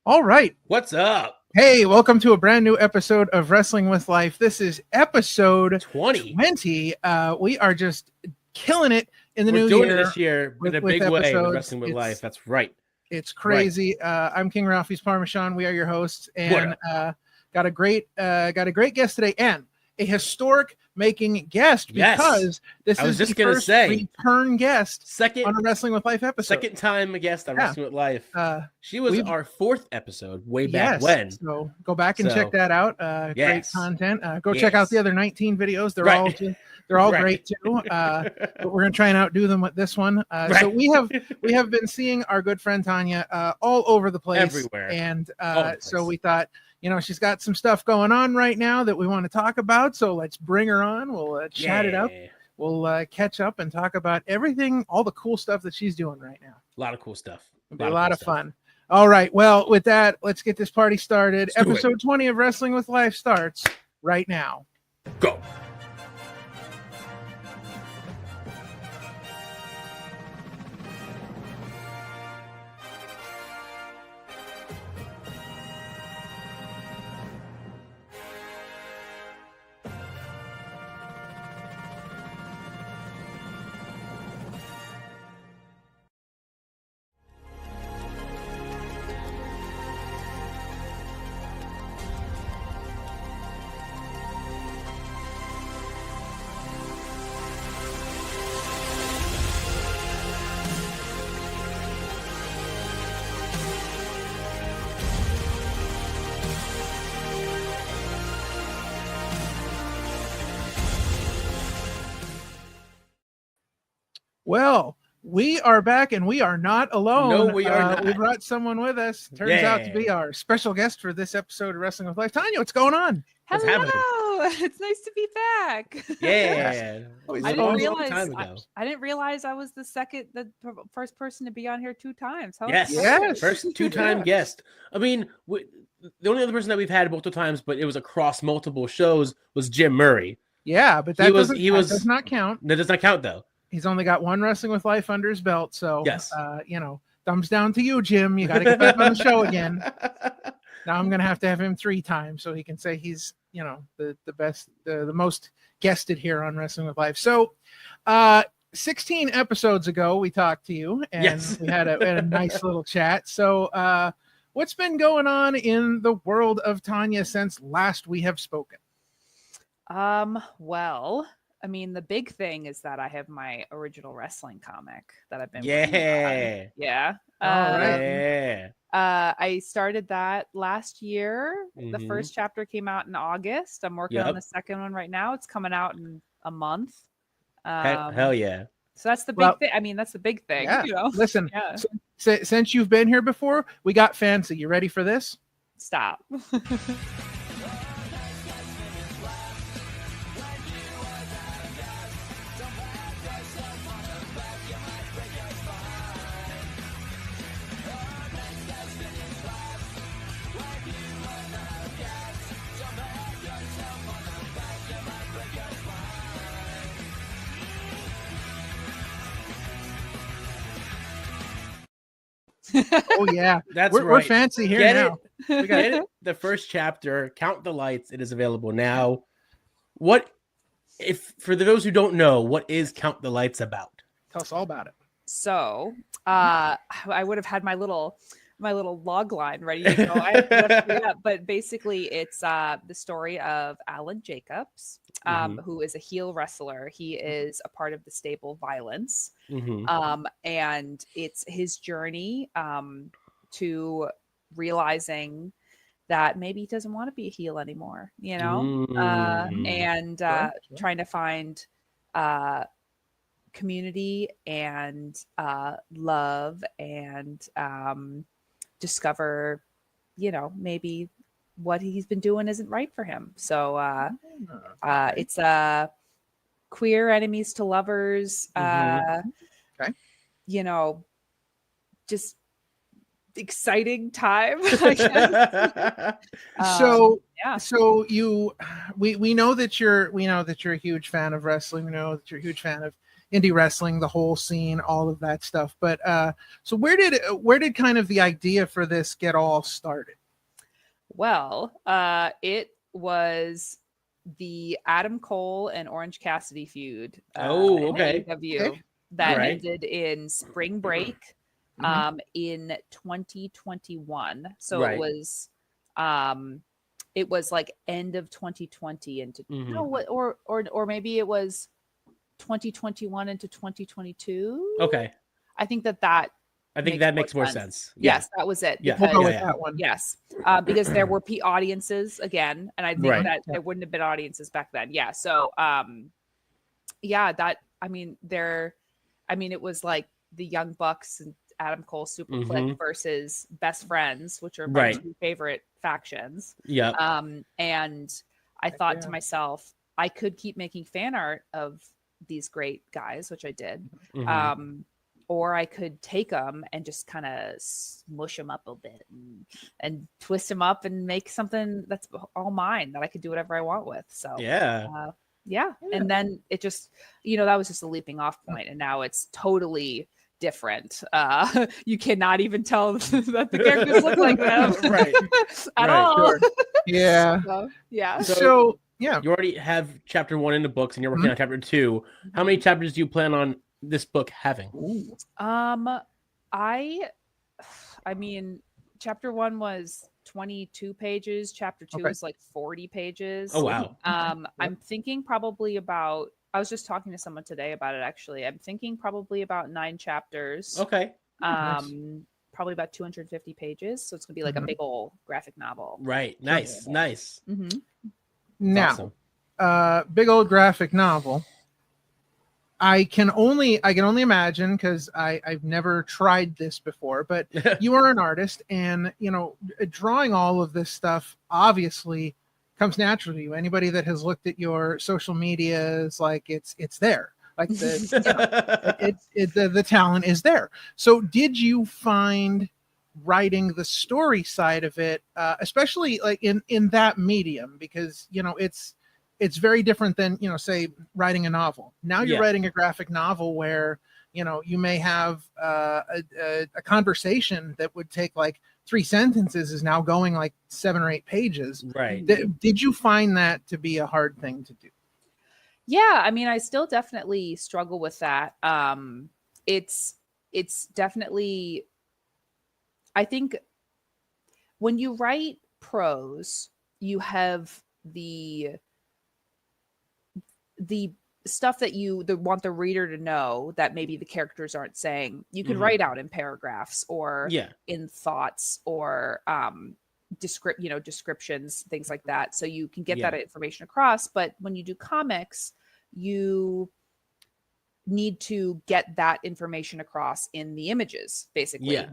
All right. What's up? Hey, welcome to a brand new episode of Wrestling with Life. This is episode 20. 20. We are just killing it in the We're new doing year. it this year in a big way with episodes. Wrestling with Life. That's right. It's crazy. I'm King Ralphie's Parmesan. We are your hosts, and got a great guest today, and a historic making guest because this is the first return guest on a Wrestling with Life episode. Second time a guest on Wrestling with Life. She was our fourth episode way back when. So go back and check that out. Great content. Go check out the other 19 videos. They're all great too. But we're gonna try and outdo them with this one. So we have been seeing our good friend Tanya all over the place, everywhere, and so we thought, she's got some stuff going on right now that we want to talk about. So let's bring her on. We'll chat it up. We'll catch up and talk about everything, all the cool stuff that she's doing right now. A lot of cool stuff. It'll be a lot of fun. All right. Well, with that, let's get this party started. Episode 20 of Wrestling with Life starts right now. Go. Well, we are back and we are not alone. No, we are not. We brought someone with us. Turns out to be our special guest for this episode of Wrestling with Life. Tanya, what's going on? Hello. It's nice to be back. Yeah. I didn't realize I was the first person to be on here 2 times. Yes. First 2-time guest. I mean, the only other person that we've had multiple times, but it was across multiple shows, was Jim Murray. Yeah, but that does not count. That does not count, though. He's only got one Wrestling with Life under his belt, so yes. Thumbs down to you, Jim. You got to get back on the show again. Now I'm gonna have him 3 times so he can say he's the best, the most guested here on Wrestling with Life. So 16 episodes ago we talked to you and we had a nice little chat. So what's been going on in the world of Tanya since last we have spoken? Well, I mean, the big thing is that I have my original wrestling comic that I've been working on. Yeah. All right. I started that last year. Mm-hmm. The first chapter came out in August. I'm working on the second one right now. It's coming out in a month. Hell yeah. So that's the big thing. I mean, that's the big thing. Yeah. Listen, since you've been here before, we got fancy. You ready for this? Stop. Oh yeah, we're fancy here now. We got it. The first chapter, Count the Lights. It is available now. What, if for those who don't know, what is Count the Lights about? Tell us all about it. So, I would have had my little log line ready to go. But basically, it's the story of Alan Jacobs, who is a heel wrestler. He is a part of the stable Violence, and it's his journey to realizing that maybe he doesn't want to be a heel anymore, and trying to find community and love and discover, maybe what he's been doing isn't right for him. So it's queer enemies to lovers, just exciting time. I guess. We know that you're a huge fan of wrestling. We know that you're a huge fan of indie wrestling, the whole scene, all of that stuff. But so where did kind of the idea for this get all started? Well, it was the Adam Cole and Orange Cassidy feud. Oh, in okay. AEW Okay. that Right. ended in spring break in 2021. So Right. it was like end of 2020 into no Mhm. what or maybe it was 2021 into 2022. Okay. I think that I think that makes more sense. Yes, that was it. Yeah. We'll go because- with yeah. that one. Yes, because there were audiences again, and I think Right. that there wouldn't have been audiences back then. Yeah, so it was like the Young Bucks and Adam Cole Super Click versus Best Friends, which are my Right. two favorite factions. Yep. And I Heck thought yeah. to myself, I could keep making fan art of these great guys, which I did. Mhm. Or I could take them and just kind of smush them up a bit and twist them up and make something that's all mine that I could do whatever I want with. So Yeah. yeah. And then it just, that was just a leaping off point, and now it's totally different. You cannot even tell that the characters look like them Right. at Right. all. Sure. Yeah. So, yeah. So yeah. You already have chapter 1 in the books, and you're working on chapter 2. How many chapters do you plan on this book having? I mean, chapter 1 was 22 pages. Chapter 2 Okay. is like 40 pages. Oh wow. I'm thinking probably about, I was just talking to someone today about it actually. I'm thinking probably about 9 chapters. Okay. Nice. Probably about 250 pages. So it's gonna be like a big old graphic novel. Right. Nice. Nice. Mm-hmm. Now, Awesome. big old graphic novel. I can only imagine, because I've never tried this before, but you are an artist, and drawing all of this stuff obviously comes natural to you. Anybody that has looked at your social media is like it's there, like the talent is there. So did you find writing the story side of it, especially like in that medium, because it's very different than say writing a novel. Now you're writing a graphic novel where you may have a conversation that would take like 3 sentences is now going like 7 or 8 pages. Right. Did you find that to be a hard thing to do? Yeah, I mean, I still definitely struggle with that. It's definitely, I think when you write prose, you have the stuff that you want the reader to know that maybe the characters aren't saying. You can write out in paragraphs or in thoughts or descriptions, things like that, so you can get that information across. But when you do comics, you need to get that information across in the images, basically.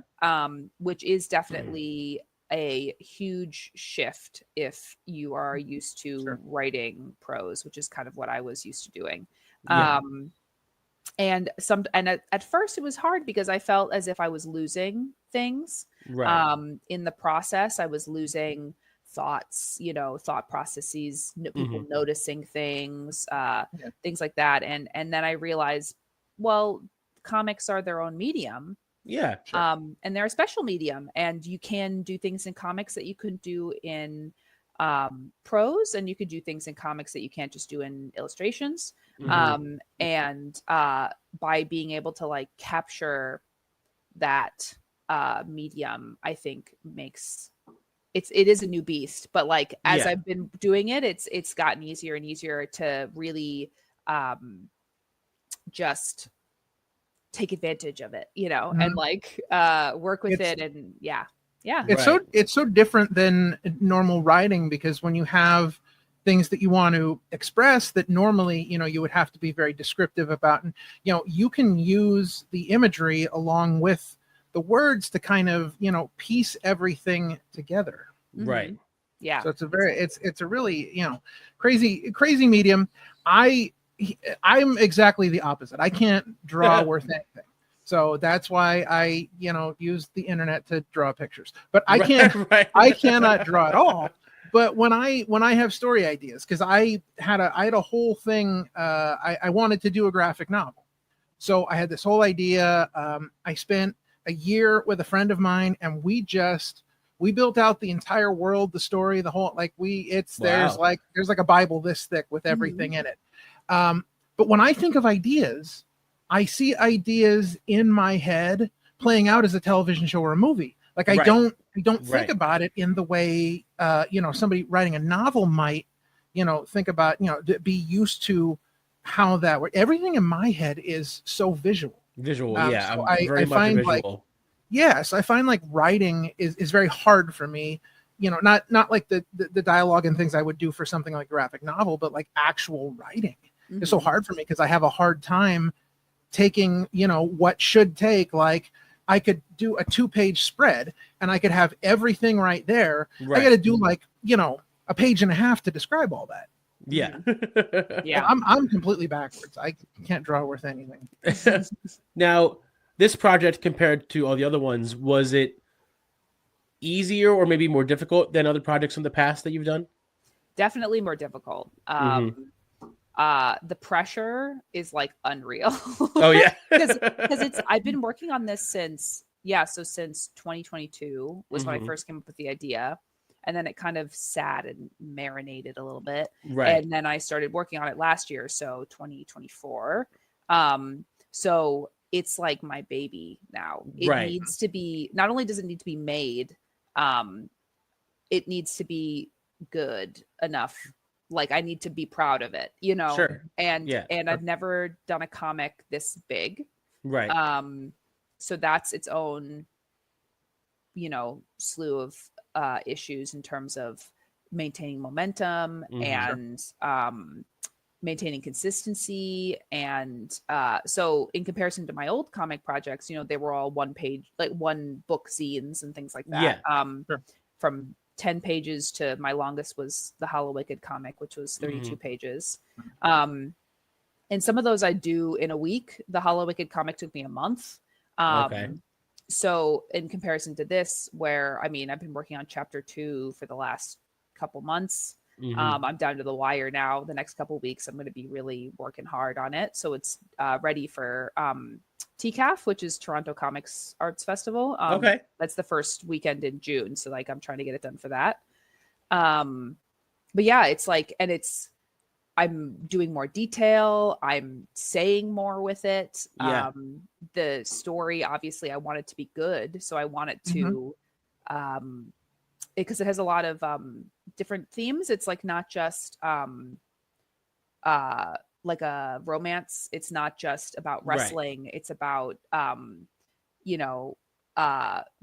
Which is definitely a huge shift if you are used to writing prose, which is kind of what I was used to doing. And at first it was hard because I felt as if I was losing things. In the process, I was losing thoughts, thought processes, people noticing things, things like that. And then I realized, well, comics are their own medium. And they're a special medium, and you can do things in comics that you couldn't do in prose, and you could do things in comics that you can't just do in illustrations. And by being able to like capture that medium, I think makes it is a new beast. But like as I've been doing it, it's gotten easier and easier to really just take advantage of it, and like work with it. And it's so different than normal writing, because when you have things that you want to express that normally you would have to be very descriptive about, and you can use the imagery along with the words to kind of piece everything together. Right. Yeah. So it's a really crazy medium. I'm exactly the opposite. I can't draw worth anything. So that's why I, use the internet to draw pictures. But I can't I cannot draw at all. But when I have story ideas, because I had a whole thing, I wanted to do a graphic novel. So I had this whole idea. I spent a year with a friend of mine, and we built out the entire world, the story, the whole, like there's Wow. like a Bible this thick with everything in it. But when I think of ideas, I see ideas in my head playing out as a television show or a movie. Like I Right. don't think Right. about it in the way somebody writing a novel might, think about, be used to how that works. Everything in my head is so visual. Visual, So yeah. I'm I very much a find visual. yes, I find like writing is very hard for me. Not like the dialogue and things I would do for something like a graphic novel, but like actual writing is so Mhm. hard for me because I have a hard time taking, what should take, like I could do a 2-page spread and I could have everything right there. Right. I got to do like, a page and a half to describe all that. Yeah. Yeah. I'm completely backwards. I can't draw worth anything. Now, this project compared to all the other ones, was it easier or maybe more difficult than other projects in the past that you've done? Definitely more difficult. The pressure is like unreal. Oh yeah. because I've been working on this since 2022 was when I Mhm. first came up with the idea, and then it kind of sat and marinated a little bit, Right. and then I started working on it last year, so 2024. So it's like my baby now. It Right. needs to be, not only does it need to be made, it needs to be good enough. Like I need to be proud of it, Sure. and Yeah. I've never done a comic this big. Right. So that's its own, slew of issues in terms of maintaining momentum Mhm. and maintaining consistency. And so in comparison to my old comic projects, they were all one page, like one book zines and things like that. Sure. From 10 pages to my longest was the Hollow Wicked comic, which was 32 Mhm. pages. And some of those I do in a week. The Hollow Wicked comic took me a month. Okay. So in comparison to this, where I've been working on chapter 2 for the last couple months. Mhm. I'm down to the wire now. The next couple weeks, I'm going to be really working hard on it. So it's ready for TCAF, which is Toronto Comics Arts Festival. Okay. That's the first weekend in June. So like I'm trying to get it done for that. But yeah, it's like, and I'm doing more detail. I'm saying more with it. Yeah. The story, obviously, I want it to be good. So I want it to, because it has a lot of different themes. It's like not just like a romance. It's not just about Right. wrestling. It's about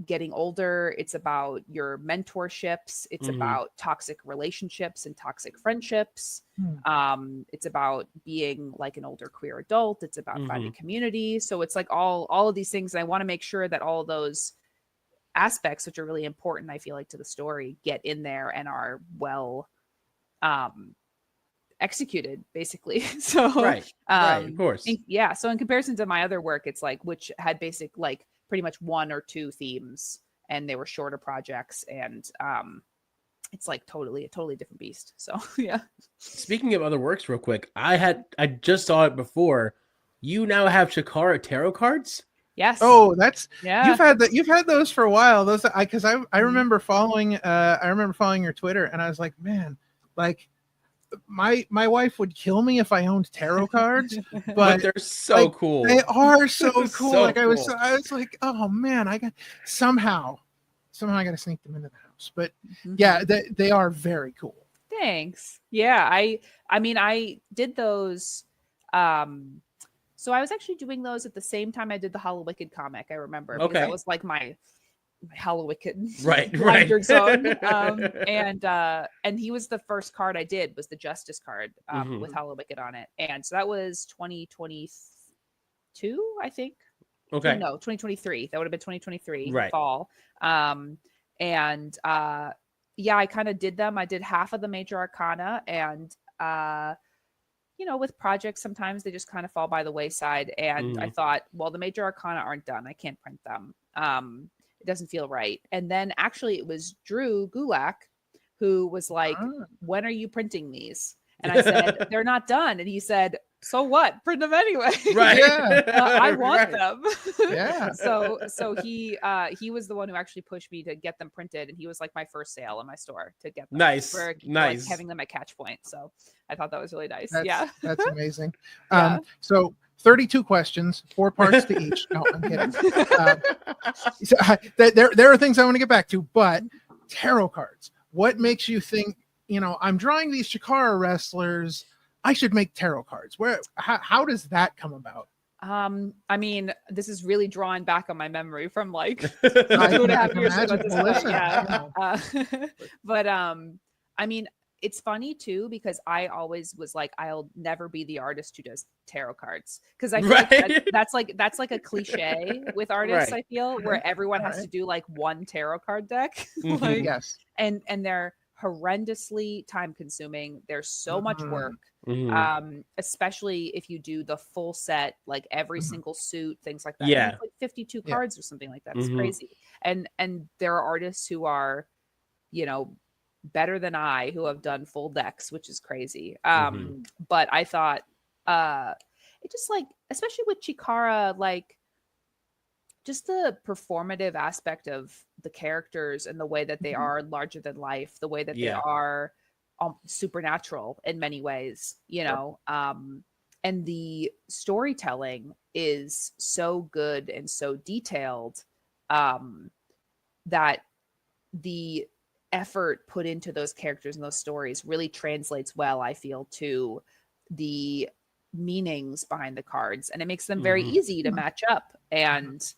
getting older. It's about your mentorships. It's Mhm. about toxic relationships and toxic friendships. It's about being like an older queer adult. It's about finding community. So it's like all of these things. And I want to make sure that all of those aspects, which are really important, I feel like, to the story, get in there and are well executed, basically. So Right. Right. Of course. yeah. So in comparison to my other work, it's like, which had basic, like pretty much 1 or 2 themes, and they were shorter projects, and it's like a totally different beast. So yeah. Speaking of other works, real quick, I just saw it before. You now have Chikara tarot cards. Yes. Oh, that's yeah. you've had those for a while. Those because I Mhm. remember following your Twitter, and I was like, man, like my wife would kill me if I owned tarot cards, But but they're so like, cool. they are so cool. So like I was cool. like, oh man, I got somehow I got to sneak them into the house. But Mhm. yeah, they are very cool. Thanks. Yeah, I did those. So I was actually doing those at the same time I did the Hollow Wicked comic. I remember because Okay. that was like my Hollow Wicked Right. binder Right. zone. And he was the first card I did, was the Justice card Mhm. with Hollow Wicked on it, and so that was 2022, I think. Okay. No, 2023. That would have been 2023 Right. fall. Yeah, I kind of did them. I did half of the major arcana, and with projects, sometimes they just kind of fall by the wayside. And I thought, well, the major arcana aren't done. I can't print them. It doesn't feel right. And then actually it was Drew Gulak who was like, when are you printing these? And I said, they're not done. And he said, so what? Print them anyway. Right. Yeah. I want Right. them. Yeah. So he was the one who actually pushed me to get them printed, and he was like my first sale in my store to get them. Nice. For, Nice. like, having them at Catch Point. So I thought that was really nice. That's, Yeah. that's amazing. Yeah. So 32 questions, 4 parts to each. No, I'm kidding. So, there are things I want to get back to, but tarot cards. What makes you think, I'm drawing these Chikara wrestlers, I should make tarot cards? How does that come about? I mean, this is really drawing back on my memory from like I 2.5 can years ago imagine. at this Well, point. listen, Yeah. But I mean, it's funny too, because I always was like, I'll never be the artist who does tarot cards, because I feel like Right. that's like a cliche with artists. Right. I feel, where everyone has Right. to do like one tarot card deck. Mhm. Like, Yes. and they're horrendously time consuming. There's so much Mhm. work. Mhm. Especially if you do the full set, like every Mhm. single suit, things like that. And Yeah. it's like 52 Yeah. cards or something like that. It's Mhm. crazy. And there are artists who are, better than I, who have done full decks, which is crazy. But I thought it just, like, especially with Chikara, like, just the performative aspect of the characters and the way that they Mhm. are larger than life, the way that they Yeah. are supernatural in many ways, and the storytelling is so good and so detailed, that the effort put into those characters and those stories really translates well, I feel, to the meanings behind the cards, and it makes them very Mhm. easy to Mhm. match up and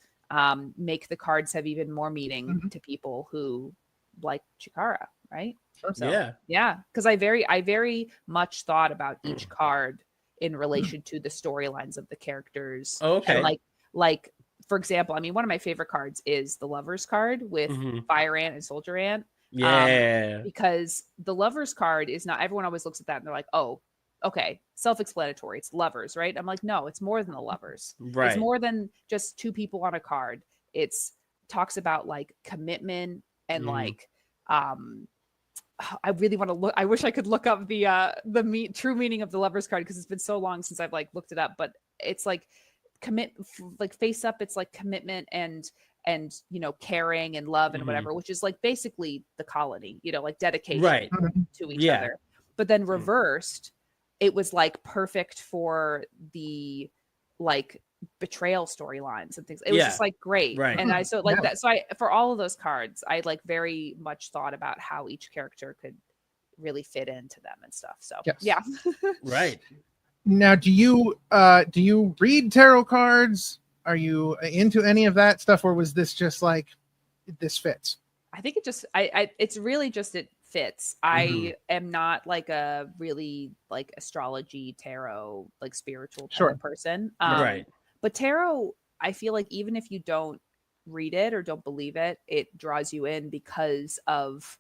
make the cards have even more meaning Mhm. to people who like Chikara, right? Sure. So Yeah. because I very much thought about each card in relation to the storylines of the characters. Oh, okay. And like for example, I mean, one of my favorite cards is the Lovers card with Mhm. Fire Ant and Soldier Ant. Yeah. Because the Lovers card is not, everyone always looks at that and they're like, oh, okay, self-explanatory. It's lovers, right? I'm like, no, it's more than the lovers. Right. It's more than just two people on a card. It's talks about like commitment and Mhm. like I really want to look. I wish I could look up the true meaning of the Lovers card, because it's been so long since I've like looked it up. But it's like like face up. It's like commitment and caring and love and Mhm. whatever, which is like basically the colony. Like dedication Right. to each Yeah. other. But then reversed, it was like perfect for the like betrayal storylines and things. It was Yeah. just like great. Right. And I so like Yeah. that. So I, for all of those cards, I like very much thought about how each character could really fit into them and stuff. So Yes. yeah. Right. Now, do you read tarot cards? Are you into any of that stuff, or was this just like this fits? I think it just it's really just it fits. I am not like a really like astrology, tarot, like spiritual type Sure. of person. Right. But tarot, I feel like even if you don't read it or don't believe it, it draws you in because of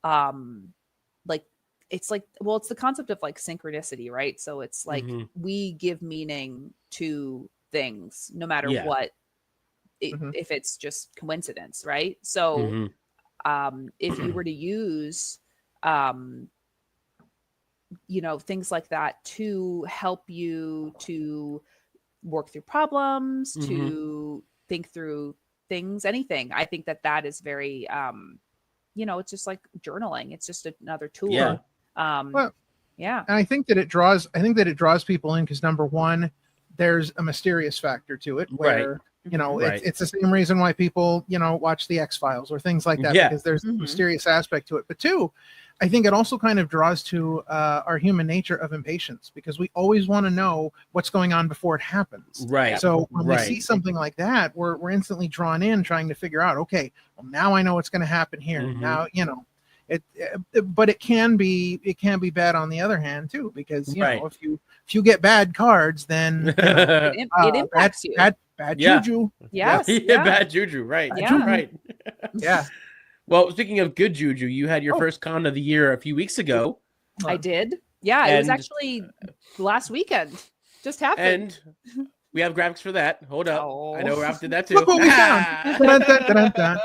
like it's like, well, it's the concept of like synchronicity, right? So it's like Mhm. we give meaning to things no matter Yeah. what, Mhm. if it's just coincidence, right? So Mhm. if you were to use things like that to help you to work through problems, to think through things, anything, I think that is very it's just like journaling. It's just another tool. Yeah. Well, Yeah. And I think that it draws people in because, number one, there's a mysterious factor to it where Right. it's the same reason why people watch the X-Files or things like that, Yeah. because there's a Mhm. mysterious aspect to it. But two, I think it also kind of draws to our human nature of impatience, because we always want to know what's going on before it happens. Right. So when we Right. see something like that, we're instantly drawn in, trying to figure out, okay, well, now I know what's going to happen here. Mhm. Now but it can be bad on the other hand too, because Right. if you get bad cards, then It impacts you. bad Yeah. juju. Yes. Yeah, Yeah. bad juju. Right. Yeah. Right. Yeah. Well, speaking of good juju, you had your Oh. first con of the year a few weeks ago, I did. Yeah. It was And- actually last weekend. Just happened. and We have graphics for that. Hold up. I know Oh. Ralph did that too. Look what we found. Dun, dun, dun, dun,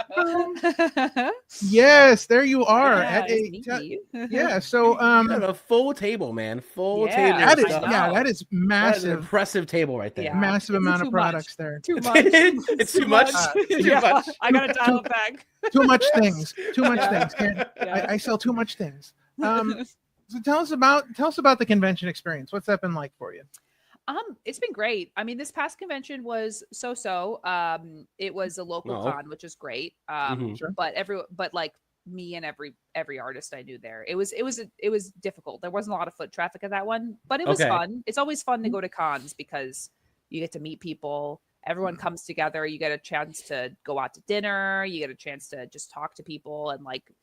dun. Yes, there you are. Yeah, At a, it's sneaky. yeah, so You have a full table, man. Full Yeah, table. that of is I stuff. yeah, know. that is That is an massive, impressive table right there. Yeah. massive It's amount too of much. products there. Too much. It's too much. Too Yeah, much. I gotta dial it back. Too much things. Too much Yeah. things. Can't, Yeah. I sell too much things. So tell us about the convention experience. What's that been like for you? It's been great. I mean, this past convention was so. It was a local Oh. con, which is great. Mhm. Sure. But like me and every artist I knew there, it was difficult. There wasn't a lot of foot traffic at that one, but it was Okay. fun. It's always fun to go to cons because you get to meet people. Everyone comes together. You get a chance to go out to dinner. You get a chance to just talk to people and like.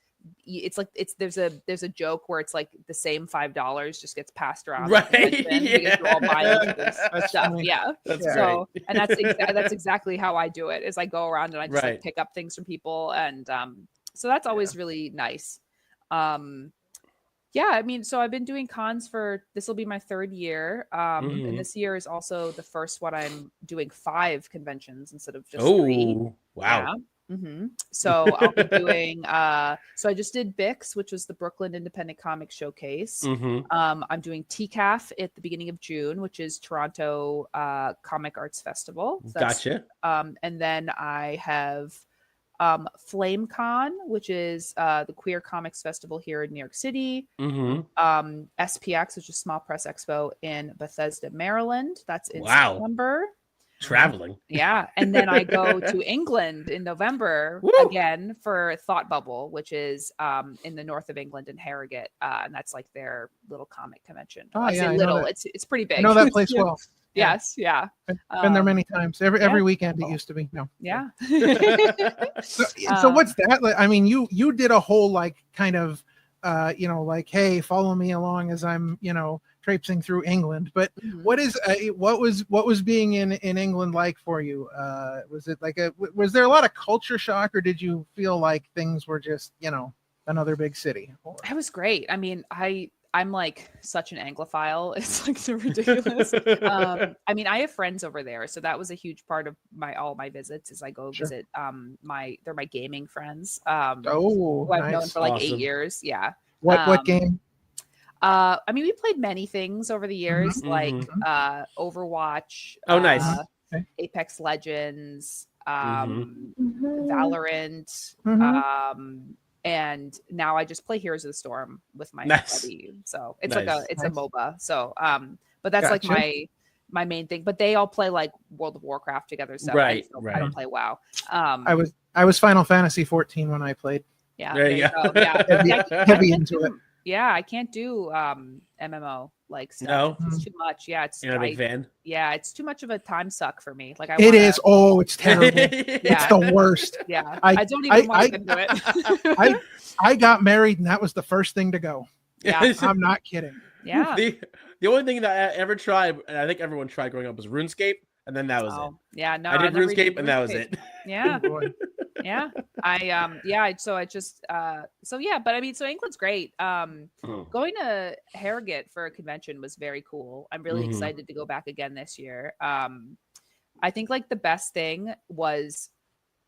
It's like there's a joke where it's like the same $5 just gets passed around Right, because you're all buying yeah. this That's stuff. funny. Yeah. That's Yeah. So great. and that's exactly how I do it. Is I go around and I just Right. like pick up things from people, and so that's always really nice. Yeah, I mean, so I've been doing cons for this will be my third year, Mhm. and this year is also the first one I'm doing 5 conventions instead of just 3. Oh, wow. So I'll be doing so I just did Bix, which was the Brooklyn Independent Comic Showcase. Mhm. I'm doing TCAF at the beginning of June, which is Toronto Comic Arts Festival. So that's- Gotcha. and then I have FlameCon, which is the Queer Comics Festival here in New York City. Mhm. SPX, which is Small Press Expo in Bethesda, Maryland. That's in Wow. September. Traveling. Yeah. And then I go to England in November Woo! again for Thought Bubble, which is in the north of England in Harrogate. And that's like their little comic convention. Oh, I yeah, say I know little, that. it's pretty big. I know that place Yeah. well. Yeah. Yes. Yeah. Been there many times. Every yeah. weekend it used to be. No. Yeah. So what's that? Like, I mean, you did a whole like kind of like, hey, follow me along as I'm, traipsing through England. But Mhm. what was being in England like for you? Was it like was there a lot of culture shock, or did you feel like things were just, another big city? It was great. I mean, I'm like such an Anglophile. It's like so ridiculous. I mean, I have friends over there, so that was a huge part of all my visits. Is I go Sure. visit they're my gaming friends. Oh, Who I've known nice. for like Awesome. 8 years. Yeah. What game? I mean, we played many things over the years, like mhm. Overwatch. Oh, nice. Okay. Apex Legends, Mhm. Valorant, Mhm. and now I just play Heroes of the Storm with my Nice. buddy. So it's Nice. like it's a Nice. MOBA. So but that's Gotcha. like my main thing. But they all play like World of Warcraft together. So Right, I don't play WoW. I was Final Fantasy 14 when I played. Yeah, There you go. Yeah. Heavy- Yeah, I heavy can't into it. Yeah, I can't do MMO like stuff. No? It's too much. Yeah, it's You're not a big fan? yeah, it's too much of a time suck for me. Like It is. Oh, it's terrible. It's Yeah. the worst. Yeah, I- I don't even want I- to do it. I got married and that was the first thing to go. Yeah. I'm not kidding. Yeah. The only thing that I ever tried, and I think everyone tried growing up, was RuneScape, and then that was it. Oh, yeah. No, I did never RuneScape, and that was RuneScape. it. Yeah. Oh, boy. Yeah. So I just so yeah, but I mean, so England's great. Going to Harrogate for a convention was very cool. I'm really Mhm. excited to go back again this year. I think like the best thing was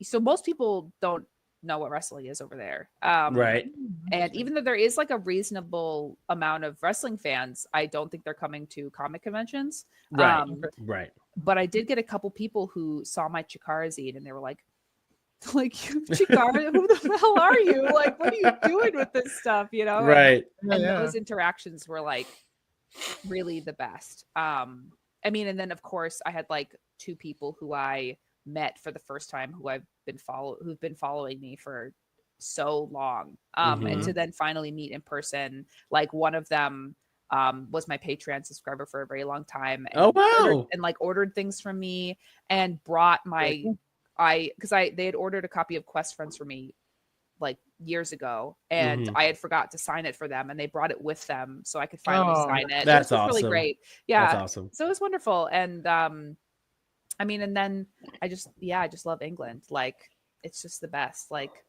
so most people don't know what wrestling is over there. Right. And even though there is like a reasonable amount of wrestling fans, I don't think they're coming to comic conventions. Right. Right. But I did get a couple people who saw my Chikara zine and they were like, Chikara, who the hell are you? Like, what are you doing with this stuff? You know? Right. And Yeah. those interactions were like really the best. I mean, and then of course I had like 2 people who I met for the first time who've been following me for so long. And to then finally meet in person, like one of them was my Patreon subscriber for a very long time. And Oh, wow. ordered things from me and brought my they had ordered a copy of Quest Friends for me like years ago, and Mhm. I had forgot to sign it for them, and they brought it with them so I could finally Oh, sign it. that's It was really awesome. great. Yeah, That's awesome. so it was wonderful. And I mean, and then I just love England. Like it's just the best. Like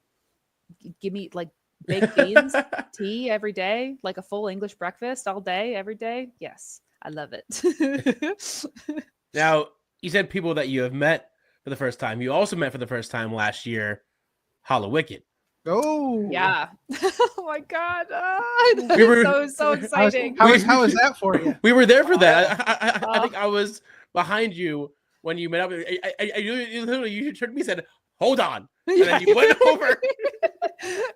give me like baked beans, tea every day, like a full English breakfast all day, every day. Yes, I love it. Now, you said people that you have met for the first time. You also met for the first time last year, Hollow Wicked. Oh, Yeah. Oh my god. That We is were- so exciting. How is that for you? We were there for that. I Oh. think I was behind you when you met up. You literally you turned to me and said, "Hold on," and then you went over.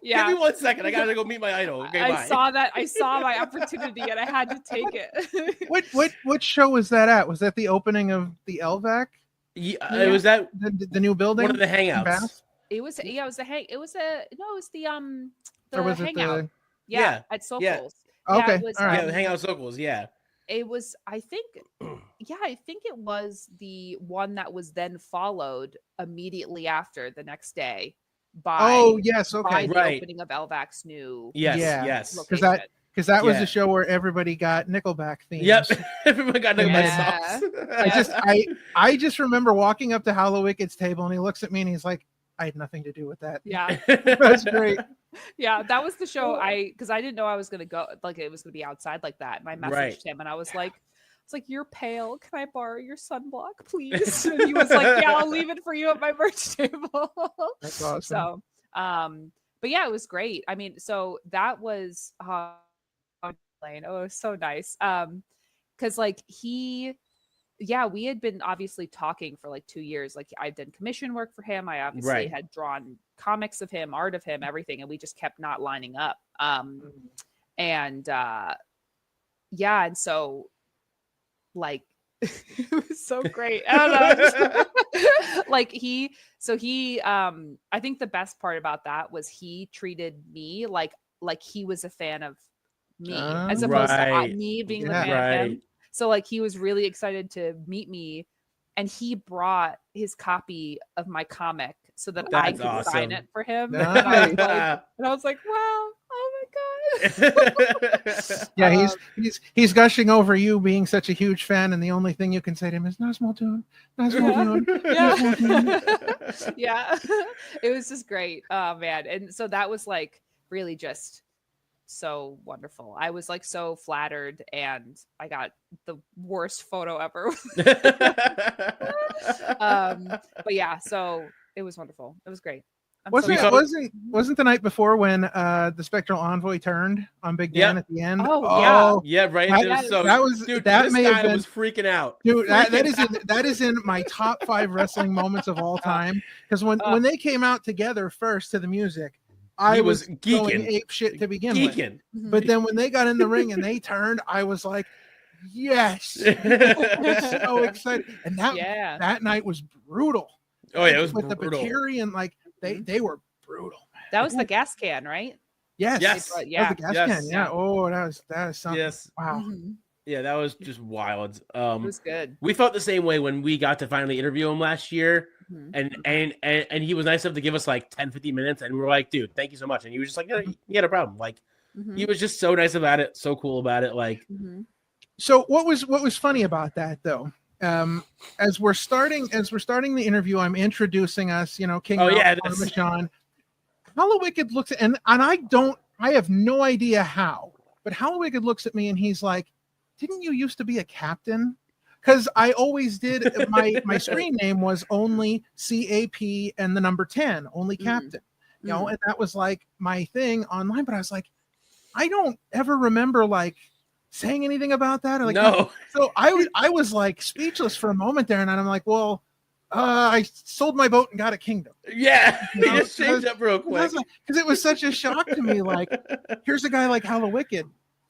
Yeah. Give me 1 second. I gotta go meet my idol. Okay, I bye. saw that. I saw my opportunity and I had to take it. What show was that at? Was that the opening of the LVAC, Yeah, it was that the new building? one of the in hangouts. Bath? It was it was the Or was it hangout. the? Yeah, At Sokol's. yeah. Yeah, Okay, it was, all right. Yeah, the hangout circles. Yeah, It was, I think it was the one that was then followed immediately after the next day by Oh yes, by okay. the Right. opening of Elvac's new yes, Yeah. yes. Because location. that was Yeah. the show where everybody got Nickelback themes. Yep. Everyone got to my Yeah. socks. I just remember walking up to Hollow Wicked's table and he looks at me and he's like, I had nothing to do with that. Yeah. That's great. Yeah, that was the show because I didn't know I was gonna go, like it was gonna be outside like that. And I messaged Right. him and I was like, you're pale. Can I borrow your sunblock, please? And he was like, yeah, I'll leave it for you at my merch table. That's awesome. So, but yeah, it was great. I mean, so that was Lane. Oh, it was so nice. Because like we had been obviously talking for like 2 years. Like I'd done commission work for him. I obviously Right. had drawn comics of him, art of him, everything, and we just kept not lining up. And and so like it was so great. I don't know. Like he I think the best part about that was he treated me like he was a fan of me as opposed to Right. me being the Yeah. fan of him. Right. So like he was really excited to meet me and he brought his copy of my comic so that I That's could sign awesome. it for him. Nice. And I was like, wow, oh my god. Yeah, he's gushing over you being such a huge fan, and the only thing you can say to him is "Nazmul Tune, Nazmul Tune." Yeah. Yeah. It was just great. Oh man. And so that was like really just so wonderful. I was like so flattered and I got the worst photo ever. But yeah, so it was wonderful. It was great. I'm so Wasn't glad. wasn't the night before when the Spectral Envoy turned on Big Dan Yep. at the end? Oh, yeah. Yeah, right. That- There was so, that was- dude, that this may have guy been- was freaking out. Dude, that Freaking is in my top 5 wrestling moments of all time. Because when they came out together first to the music, I He was was going geeking. ape shit to begin with. Geeking. Mhm. But then when they got in the ring and they turned, I was like, yes, so excited. And yeah. that night was brutal. Oh yeah, it was with brutal. the Bakiri and like they were brutal. That was the gas can, right? Yes, Yes. that was Yeah. the gas Yes. can. Yeah. Oh, that was something. Yes. Wow. Mhm. Yeah, that was just wild. It was good. We felt the same way when we got to finally interview him last year, Mhm. and he was nice enough to give us like 10-15 minutes, and we were like, dude, thank you so much. And he was just like, yeah, you had a problem. Like Mhm. he was just so nice about it, so cool about it. Like Mhm. So what was funny about that though? As we're starting the interview, I'm introducing us. You know, King Oh, yeah, Parmesan. Hollow Wicked looks at, and I have no idea how, but Hollow Wicked looks at me and he's like, "Didn't you used to be a captain?" Because I always did. My screen name was only CAP and the number 10, only captain. You know, and that was like my thing online. But I was like, I don't ever remember like saying anything about that. Or like, no, so I was like speechless for a moment there, and I'm like, well, I sold my boat and got a kingdom. yeah, he You know, just changed up real quick. Because it was such a shock to me. Like, here's a guy like Hollow Wicked,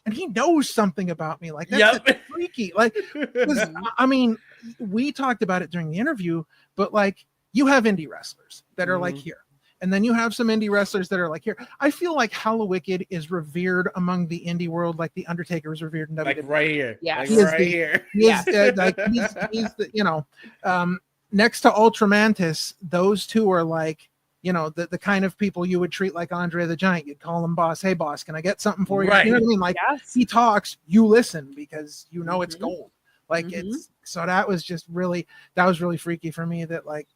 and he knows something about me. Like, that's Yep. freaky. Like, 'cause, I mean, we talked about it during the interview, but like, you have indie wrestlers that are like Mhm. here. And then you have some indie wrestlers that are like here. I feel like Hollow Wicked is revered among the indie world, like the Undertaker is revered in like WWE. right here, Yes. like He is right the- here. He is, like he's the, you know, next to Ultramantis, those two are like, you know, the kind of people you would treat like Andre the Giant. You'd call him boss. Hey boss, can I get something for you? Right. You know what I mean? Like Yes. he talks, you listen because you know it's Mhm. gold. Like Mhm. it's so that was really freaky for me that like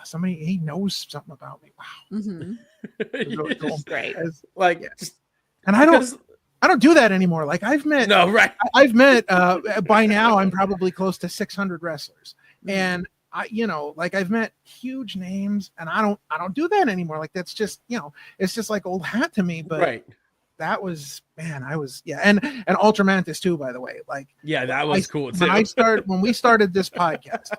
somebody he knows something about me. Wow. Mhm. It was really cool. Great. Mm-hmm. Like Yeah. just And because- I don't do that anymore. Like I've met no, right. I've met by now I'm probably close to 600 wrestlers. And I, like I've met huge names, and I don't do that anymore. Like that's just, it's just like old hat to me. But Right. that was, man, I was, and Ultramantis too, by the way. Like, Yeah, that was cool too. When we started this podcast,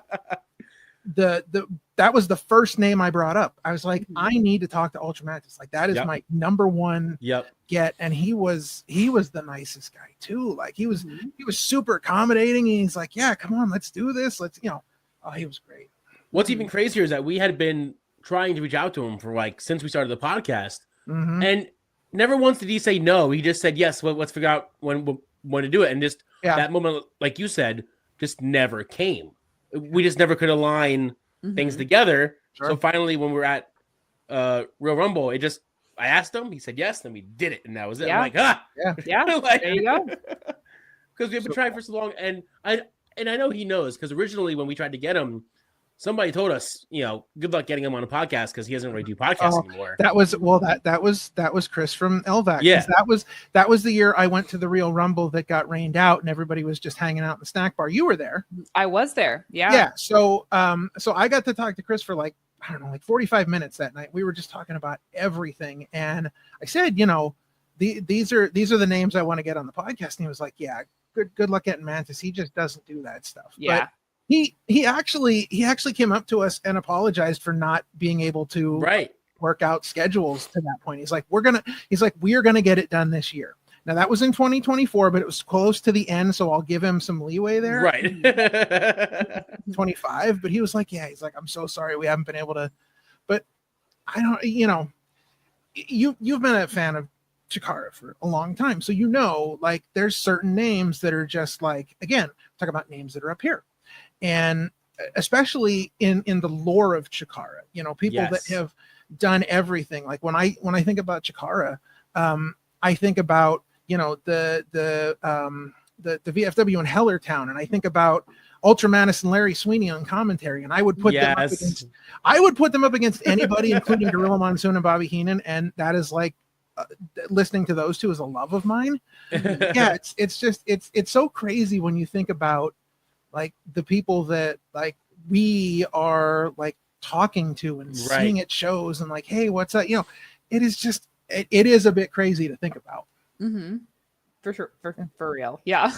that was the first name I brought up. I was like, I need to talk to Ultramantis. Like that is my number one get. And he was the nicest guy too. Like he was super accommodating. And he's like, yeah, come on, let's do this. Let's, oh, he was great. What's even crazier is that we had been trying to reach out to him for like since we started the podcast, and never once did he say no. He just said yes. Well, let's figure out when to do it. And just that moment, like you said, just never came. We just never could align things together. Sure. So finally, when we were at Real Rumble, I asked him. He said yes. Then we did it, and that was it. I'm like, like, there you go. Because we've been trying for so long, and I know he knows. Because originally, when we tried to get him, somebody told us, good luck getting him on a podcast because he doesn't really do podcasts anymore. That was Chris from LVAC. Yeah, that was the year I went to the Real Rumble that got rained out, and everybody was just hanging out in the snack bar. You were there. I was there. Yeah. Yeah. So I got to talk to Chris for like, I don't know, like 45 minutes that night. We were just talking about everything, and I said, these are the names I want to get on the podcast. And he was like, yeah, good luck getting Mantis. He just doesn't do that stuff. Yeah. But he actually came up to us and apologized for not being able to work out schedules to that point. He's like, we are gonna get it done this year. Now that was in 2024, but it was close to the end, so I'll give him some leeway there. Right. 25, but he was like, yeah, he's like, I'm so sorry we haven't been able to. But I don't, you've been a fan of Chikara for a long time, so like there's certain names that are just like, again, talk about names that are up here. And especially in the lore of Chikara, people that have done everything. Like when I think about Chikara, I think about the VFW in Hellertown, and I think about Ultramantis and Larry Sweeney on commentary, and I would put them up against anybody, including Gorilla Monsoon and Bobby Heenan, and that is like listening to those two is a love of mine. Yeah, it's so crazy when you think about like the people that like we are like talking to and seeing at shows and like, hey, what's that? It is just it is a bit crazy to think about. For sure, for real. Yeah.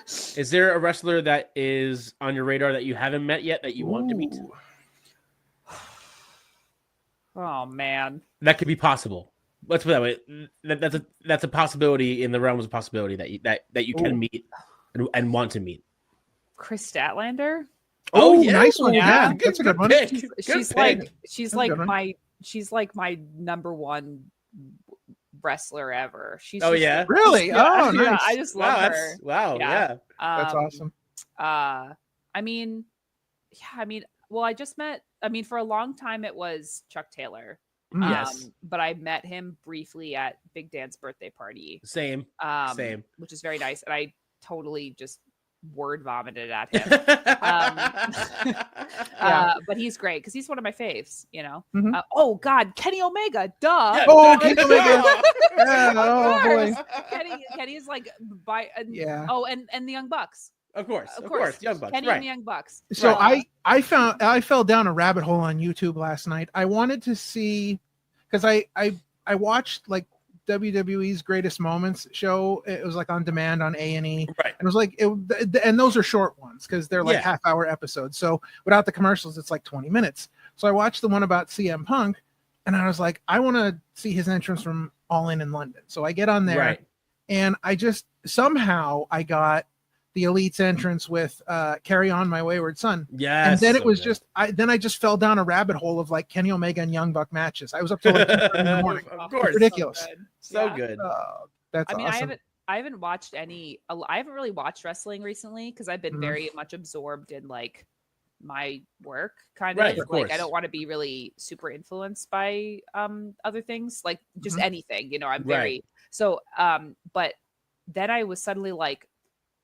Is there a wrestler that is on your radar that you haven't met yet that you want to meet? Oh man, that could be possible. Let's put it that way. That's a possibility in the realms of possibility that you can meet and want to meet. Chris Statlander. Oh, yeah. Nice one. Yeah, that's a good one. She's like my number one wrestler ever. She's really? Yeah, oh, nice. Yeah, I just love her. Wow, yeah. That's awesome. Well, I just met. For a long time it was Chuck Taylor. Yes. But I met him briefly at Big Dan's birthday party. Same. Which is very nice, and I totally just word vomited at him. But he's great because he's one of my faves, oh god, Kenny Omega, duh. Yeah. Oh, Kenny Omega. Yeah, oh boy. Kenny is like and the Young Bucks. Of course, Young Bucks. Kenny and the Young Bucks. So I fell down a rabbit hole on YouTube last night. I wanted to see, because I watched like WWE's Greatest Moments show. It was like on demand on A&E. Right. And it was like and those are short ones because they're like half-hour episodes. So without the commercials, it's like 20 minutes. So I watched the one about CM Punk, and I was like, I want to see his entrance from All In London. So I get on there, and I just somehow I got the Elite's entrance with Carry On My Wayward Son. Yes. And then it was I just fell down a rabbit hole of like Kenny Omega and Young Buck matches. I was up till like 2:30 in the morning. Of course. Ridiculous. So good. That's awesome. I haven't watched I haven't really watched wrestling recently because I've been very much absorbed in like my work kind of. Of course. I don't want to be really super influenced by other things, like just anything, I'm very but then I was suddenly like,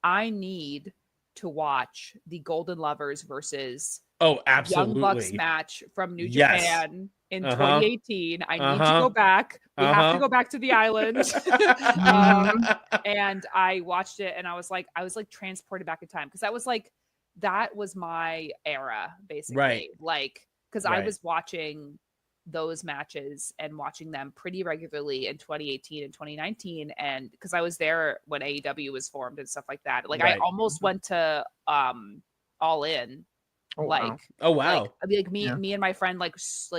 I need to watch the Golden Lovers versus absolutely Young Bucks match from New Japan in 2018. I need to go back. We have to go back to the island. And I watched it, and I was like transported back in time because that was like that was my era, basically. Right. Like, because Right. I was watching those matches and watching them pretty regularly in 2018 and 2019, and because I was there when AEW was formed and stuff like that. Like, I Right. almost went to All In. Oh, Like, wow. Oh wow. like me Yeah. me and my friend like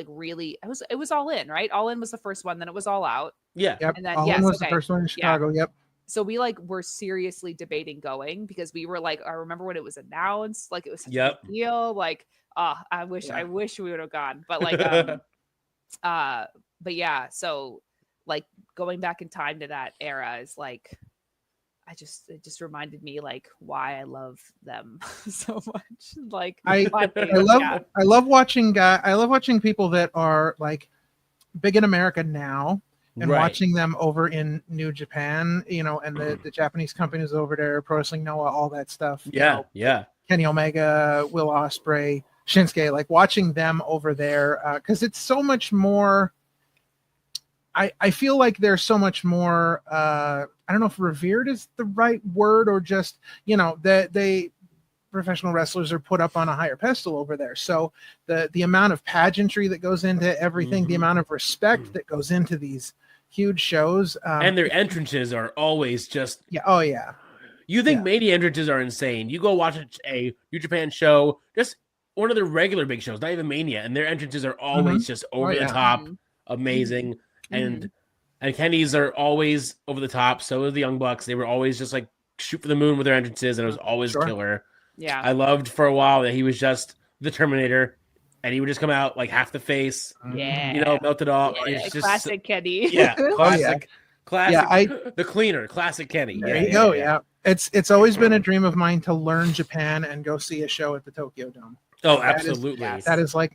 really it was All In, right? All In was the first one, then it was All Out. Yeah. Yep. And then, All yes, In was the okay. first one in Chicago. Yep. So we like were seriously debating going because we were like, I remember when it was announced, like it was such a Yep. big deal. Like, I wish we would have gone. But like but yeah, so like going back in time to that era is like it just reminded me like why I love them so much. Like I yeah. love watching people that are like big in America now and Right. watching them over in New Japan, you know, and the Japanese companies over there, Pro Wrestling Noah, all that stuff. you Yeah. know, Yeah. Kenny Omega, Will Ospreay, Shinsuke, like watching them over there because it's so much more. I feel like there's so much more. I don't know if revered is the right word or just, you know, that they professional wrestlers are put up on a higher pedestal over there. So the amount of pageantry that goes into everything, the amount of respect that goes into these huge shows, And their entrances are always just yeah. Oh yeah. You think Yeah. Mania entrances are insane. You go watch a New Japan show, just one of the regular big shows, not even Mania, and their entrances are always just over the yeah. top, Mhm. amazing. Mhm. And Kenny's are always over the top. So is the Young Bucks. They were always just like shoot for the moon with their entrances, and it was always Sure. killer. Yeah. I loved for a while that he was just the Terminator, and he would just come out like half the face, Yeah. you know, melted off. Yeah, It's just classic Kenny. yeah, classic, classic. Yeah, the cleaner, classic Kenny. There you go. Yeah. It's always been a dream of mine to learn Japan and go see a show at the Tokyo Dome. Oh, That is- absolutely. That is like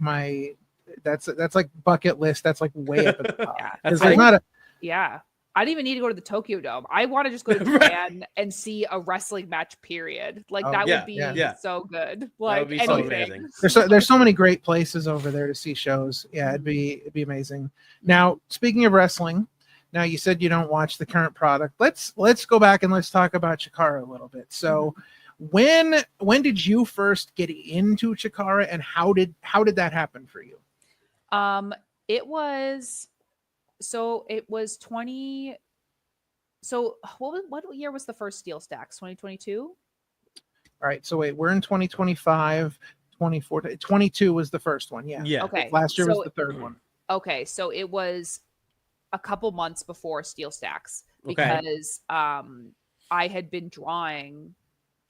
that's like bucket list. That's like way up at the top. Yeah. That's There's like- not a Yeah. I don't even need to go to the Tokyo Dome. I want to just go to Right. Japan and see a wrestling match, period. Like Oh, that yeah, would be yeah. so good. That Like would be so anything. amazing. there's so many great places over there to see shows. Yeah, it'd be amazing. Now, speaking of wrestling, now you said you don't watch the current product. Let's go back and let's talk about Chikara a little bit. So when did you first get into Chikara and how did that happen for you? It was 20. So what year was the first Steel Stacks? 2022? All right, so wait, we're in 2025, 24, 22 was the first one. Yeah. Yeah. Okay. Last year so, was the third one. Okay, so it was a couple months before Steel Stacks Okay. because I had been drawing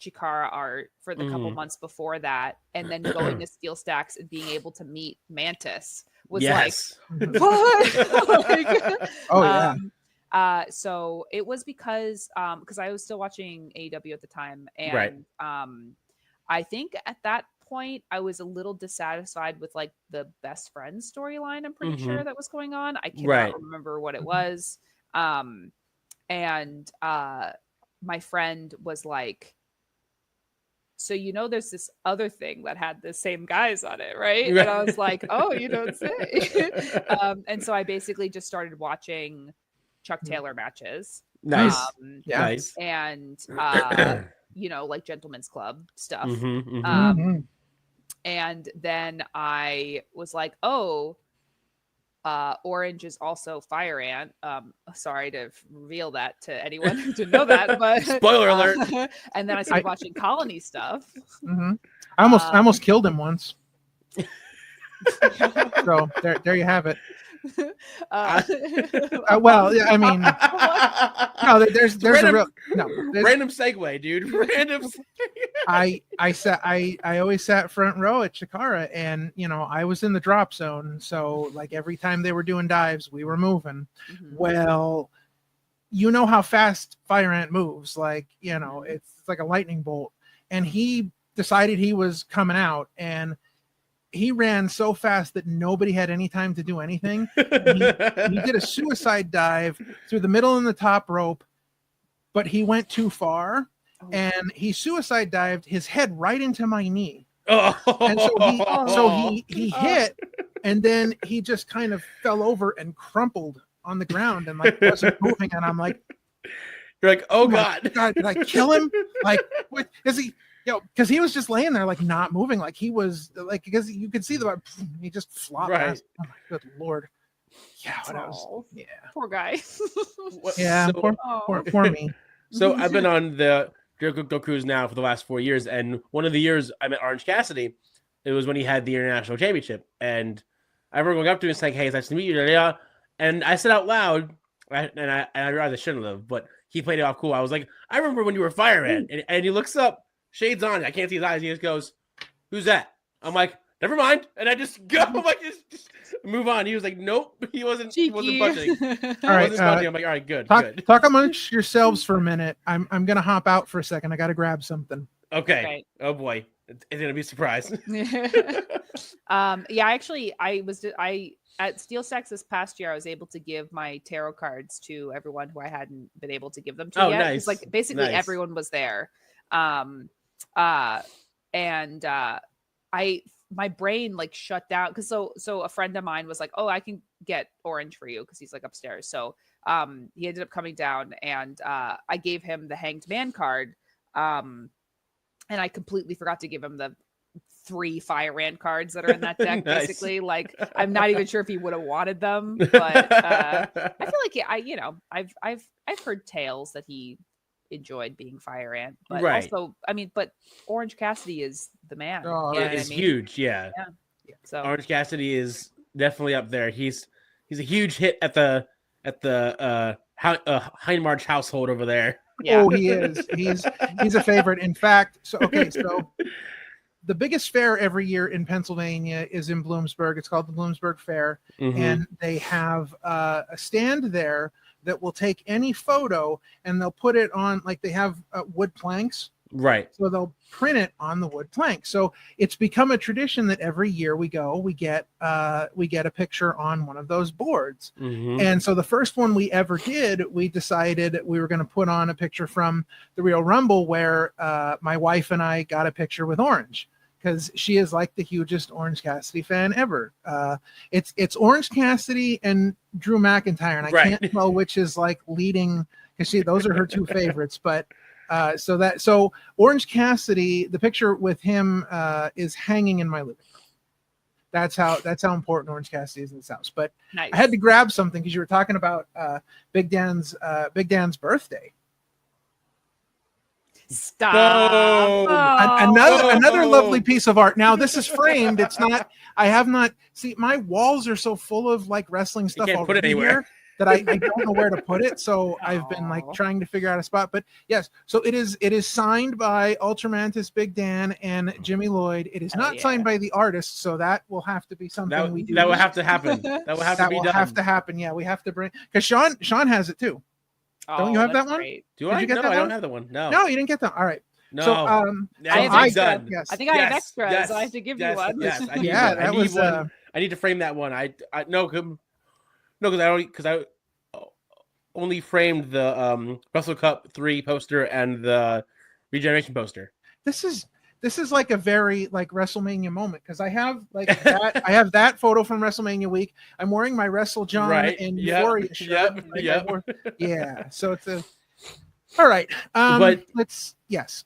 Chikara art for the couple months before that, and then going to Steel Stacks and being able to meet Mantis was Yes. like what? Like, Oh yeah. so it was because I was still watching AEW at the time, and Right. I think at that point I was a little dissatisfied with like the best friends storyline. I'm pretty sure that was going on. I cannot Right. remember what it was. And my friend was like, so there's this other thing that had the same guys on it, right? And I was like, oh, you don't say. And so I basically just started watching Chuck Taylor matches. Nice. Yeah. Nice. And like Gentlemen's Club stuff. Mhm. And then I was like, oh, Orange is also Fire Ant. Sorry to reveal that to anyone who didn't know that, but Spoiler alert. And then I started watching Colony stuff. Mhm. I almost killed him once. So there you have it. Well, yeah, I mean, no, there's Random- a real no. Random segue, dude. Random. I always sat front row at Chikara, and I was in the drop zone. So like every time they were doing dives, we were moving. Well, you know how fast Fire Ant moves. Like it's like a lightning bolt, and he decided he was coming out, and he ran so fast that nobody had any time to do anything. He did a suicide dive through the middle and the top rope, but he went too far, and he suicide dived his head right into my knee. And so he hit, and then he just kind of fell over and crumpled on the ground and like wasn't moving. And I'm like, You're like, oh my God. God, did I kill him? Like, what is he? because he was just laying there like not moving, like he was like, because you could see he just flopped past. Oh my good lord. Yeah, poor guy. Yeah, so, poor me. So I've been on the Go Cruise now for the last 4 years, and one of the years I met Orange Cassidy, it was when he had the international championship, and I remember going up to him and saying, "Hey, it's nice to meet you." And I said out loud, and I realized I shouldn't have, but he played it off cool. I was like, "I remember when you were Fire Ant," and he looks up, shades on, I can't see his eyes. He just goes, "Who's that?" I'm like, "Never mind," and I just go. I'm like, just move on. He was like, "Nope," he wasn't budging. All right, I'm like, "All right, good." Talk amongst yourselves for a minute. I'm gonna hop out for a second. I gotta grab something. Okay. Right. Oh boy, it's gonna be a surprise. I at Steel Stacks this past year, I was able to give my tarot cards to everyone who I hadn't been able to give them to yet. Nice. Like basically everyone was there. My brain like shut down because so a friend of mine was like, "Oh, I can get Orange for you," because he's like upstairs. So he ended up coming down, and I gave him the Hanged Man card, and I completely forgot to give him the 3 Fire Ant cards that are in that deck. Nice. Basically, like I'm not even sure if he would have wanted them, but I feel like I've heard tales that he enjoyed being Fire Ant, but also but Orange Cassidy is the man. It's huge. Yeah. So Orange Cassidy is definitely up there. He's a huge hit at the Hindmarch household over there. Yeah. Oh, he is. He's a favorite. In fact, so the biggest fair every year in Pennsylvania is in Bloomsburg. It's called the Bloomsburg Fair, and they have a stand there that will take any photo and they'll put it on, like they have wood planks. Right. So they'll print it on the wood plank. So it's become a tradition that every year we get a picture on one of those boards. And so the first one we ever did, we decided we were going to put on a picture from the Real Rumble where my wife and I got a picture with Orange, because she is like the hugest Orange Cassidy fan ever. It's Orange Cassidy and Drew McIntyre, and I can't tell which is like leading, because those are her 2 favorites. But so Orange Cassidy, the picture with him is hanging in my living room. That's how important Orange Cassidy is in this house. But nice. I had to grab something because you were talking about Big Dan's birthday. Stop. Another lovely piece of art. Now this is framed. It's not, I have not, see, my walls are so full of like wrestling stuff already here that I don't know where to put it. So I've been like trying to figure out a spot. But yes, so it is signed by Ultramantis, Big Dan, and Jimmy Lloyd. It is not signed by the artist, so that will have to be something we do. That will have to happen. That will have to be done. Have to happen. Yeah, we have to bring, because Sean has it too. Don't you have that one? Great. Do I? No, I don't have that one. No, you didn't get that. All right. No. So, I have extra. Yes. I think I have extra, so I have to give you one. Yes, I need one. I need to frame that one. Because I only framed the Wrestle Cup 3 poster and the Regeneration poster. This is like a very like WrestleMania moment, because I have like that. I have that photo from WrestleMania week. I'm wearing my Wrestle John and Euphoria shirt. Yeah. So it's all right. But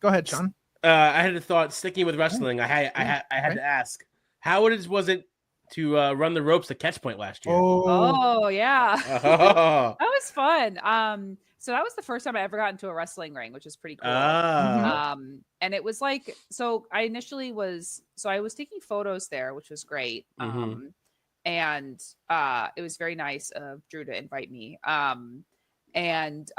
go ahead, Sean. I had a thought. Sticking with wrestling, I had to ask, how was it to run the ropes at Catch Point last year? Oh yeah, that was fun. So that was the first time I ever got into a wrestling ring, which is pretty cool. And it was like, so I was taking photos there, which was great. And it was very nice of Drew to invite me. And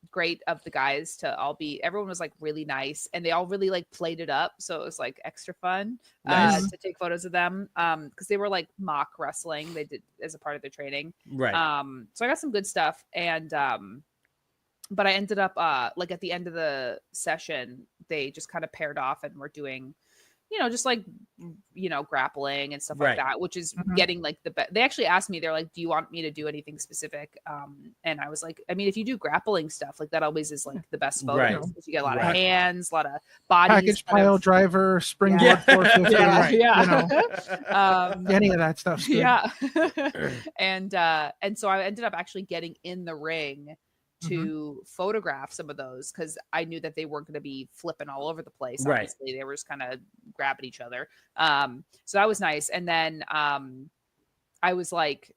great of the guys to everyone was like really nice, and they all really like played it up, so it was like extra fun to take photos of them, because they were like mock wrestling they did as a part of their training, right? So I got some good stuff, and but I ended up like at the end of the session they just kind of paired off and were doing just like, grappling and stuff like that, which is getting like the best. They actually asked me, they're like, do you want me to do anything specific? And I was like, I mean, if you do grappling stuff, like that always is like the best photos. Because you get a lot of hands, a lot of bodies. Package pile driver, springboard 450. Any of that stuff. Yeah. And so I ended up actually getting in the ring to photograph some of those because I knew that they weren't going to be flipping all over the place. Right. Obviously, they were just kind of grabbing each other. So that was nice. And then I was like,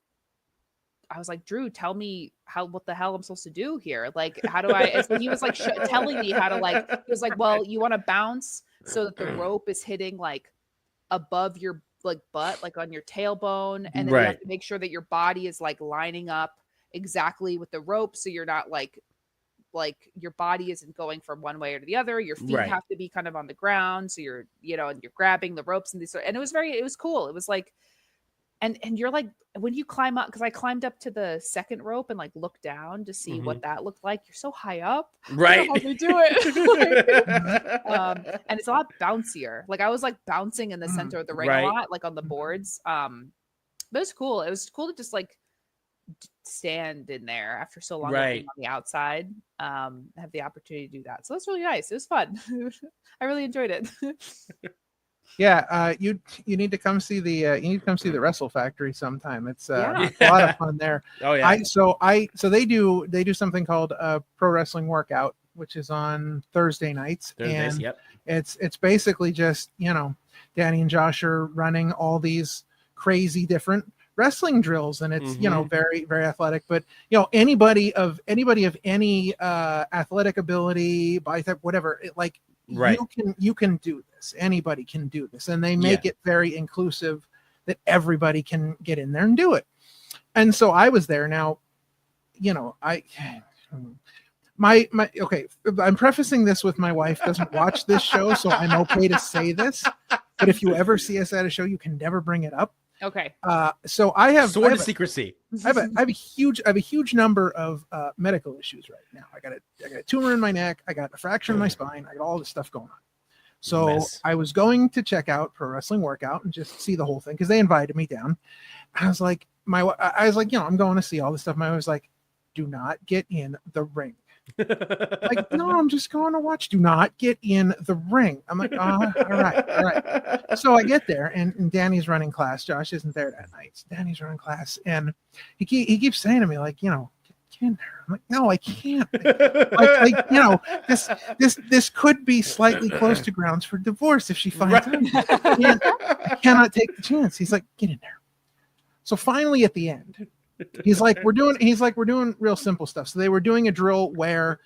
Drew, tell me what the hell I'm supposed to do here. Like, how do I? And so he was like telling me how to like. He was like, well, you want to bounce so that the rope is hitting like above your like butt, like on your tailbone, and then you have to make sure that your body is like lining up exactly with the rope, so you're not like your body isn't going from one way or to the other. Your feet have to be kind of on the ground, so you're and you're grabbing the ropes and these. And it was cool. It was like. And you're like, when you climb up, because I climbed up to the second rope and like looked down to see what that looked like. You're so high up. Right. How they do it. And it's a lot bouncier. Like I was like bouncing in the center of the ring a lot, like on the boards. But it was cool. It was cool to just like stand in there after so long being on the outside. Have the opportunity to do that. So that's really nice. It was fun. I really enjoyed it. Yeah, you need to come see the Wrestle Factory sometime. It's a lot of fun there. Oh yeah. So they do something called a Pro Wrestling Workout, which is on Thursday nights. And it's basically just, Danny and Josh are running all these crazy different wrestling drills, and it's very, very athletic. But anybody of any athletic ability, bicep, whatever, you can do this. Anybody can do this, and they make it very inclusive that everybody can get in there and do it. And so I was there. Now, I'm prefacing this with my wife doesn't watch this show, so I'm okay to say this. But if you ever see us at a show, you can never bring it up. Okay. So I have sword of secrecy. I have a huge number of medical issues right now. I got a tumor in my neck. I got a fracture in my spine. I got all this stuff going on. So I was going to check out Pro Wrestling Workout and just see the whole thing because they invited me down. I was like, I'm going to see all this stuff. My wife was like, do not get in the ring. Like, no, I'm just going to watch. Do not get in the ring. I'm like, all right. So I get there, and Danny's running class. Josh isn't there that night. Danny's running class, and he keeps saying to me, like, get in there. I'm like, no, I can't. This could be slightly close to grounds for divorce if she finds out. I cannot take the chance. He's like, get in there. So finally, at the end, he's like, we're doing real simple stuff. So they were doing a drill where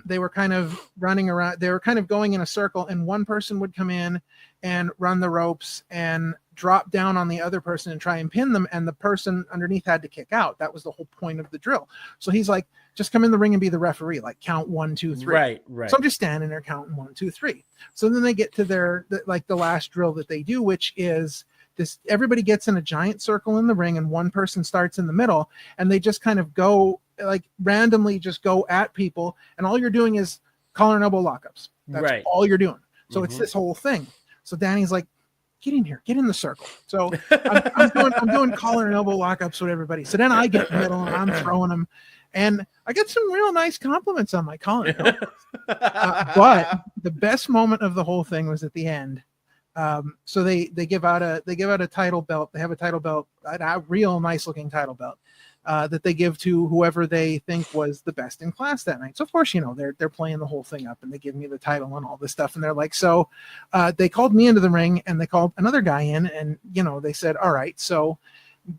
they were kind of running around. They were kind of going in a circle, and one person would come in and run the ropes and drop down on the other person and try and pin them. And the person underneath had to kick out. That was the whole point of the drill. So he's like, just come in the ring and be the referee, like count 1, 2, 3. Right. So I'm just standing there counting 1, 2, 3. So then they get to the last drill that they do, which is this: everybody gets in a giant circle in the ring, and one person starts in the middle, and they just kind of go like randomly just go at people, and all you're doing is collar and elbow lockups. That's all you're doing. So it's this whole thing. So Danny's like, get in here, get in the circle. So I'm doing collar and elbow lockups with everybody. So then I get in the middle and I'm throwing them, and I get some real nice compliments on my collar and elbows. But the best moment of the whole thing was at the end. So they give out a title belt. They have a title belt, a real nice looking title belt, that they give to whoever they think was the best in class that night. So of course, they're playing the whole thing up, and they give me the title and all this stuff. And they're like, so they called me into the ring, and they called another guy in, and they said, all right, so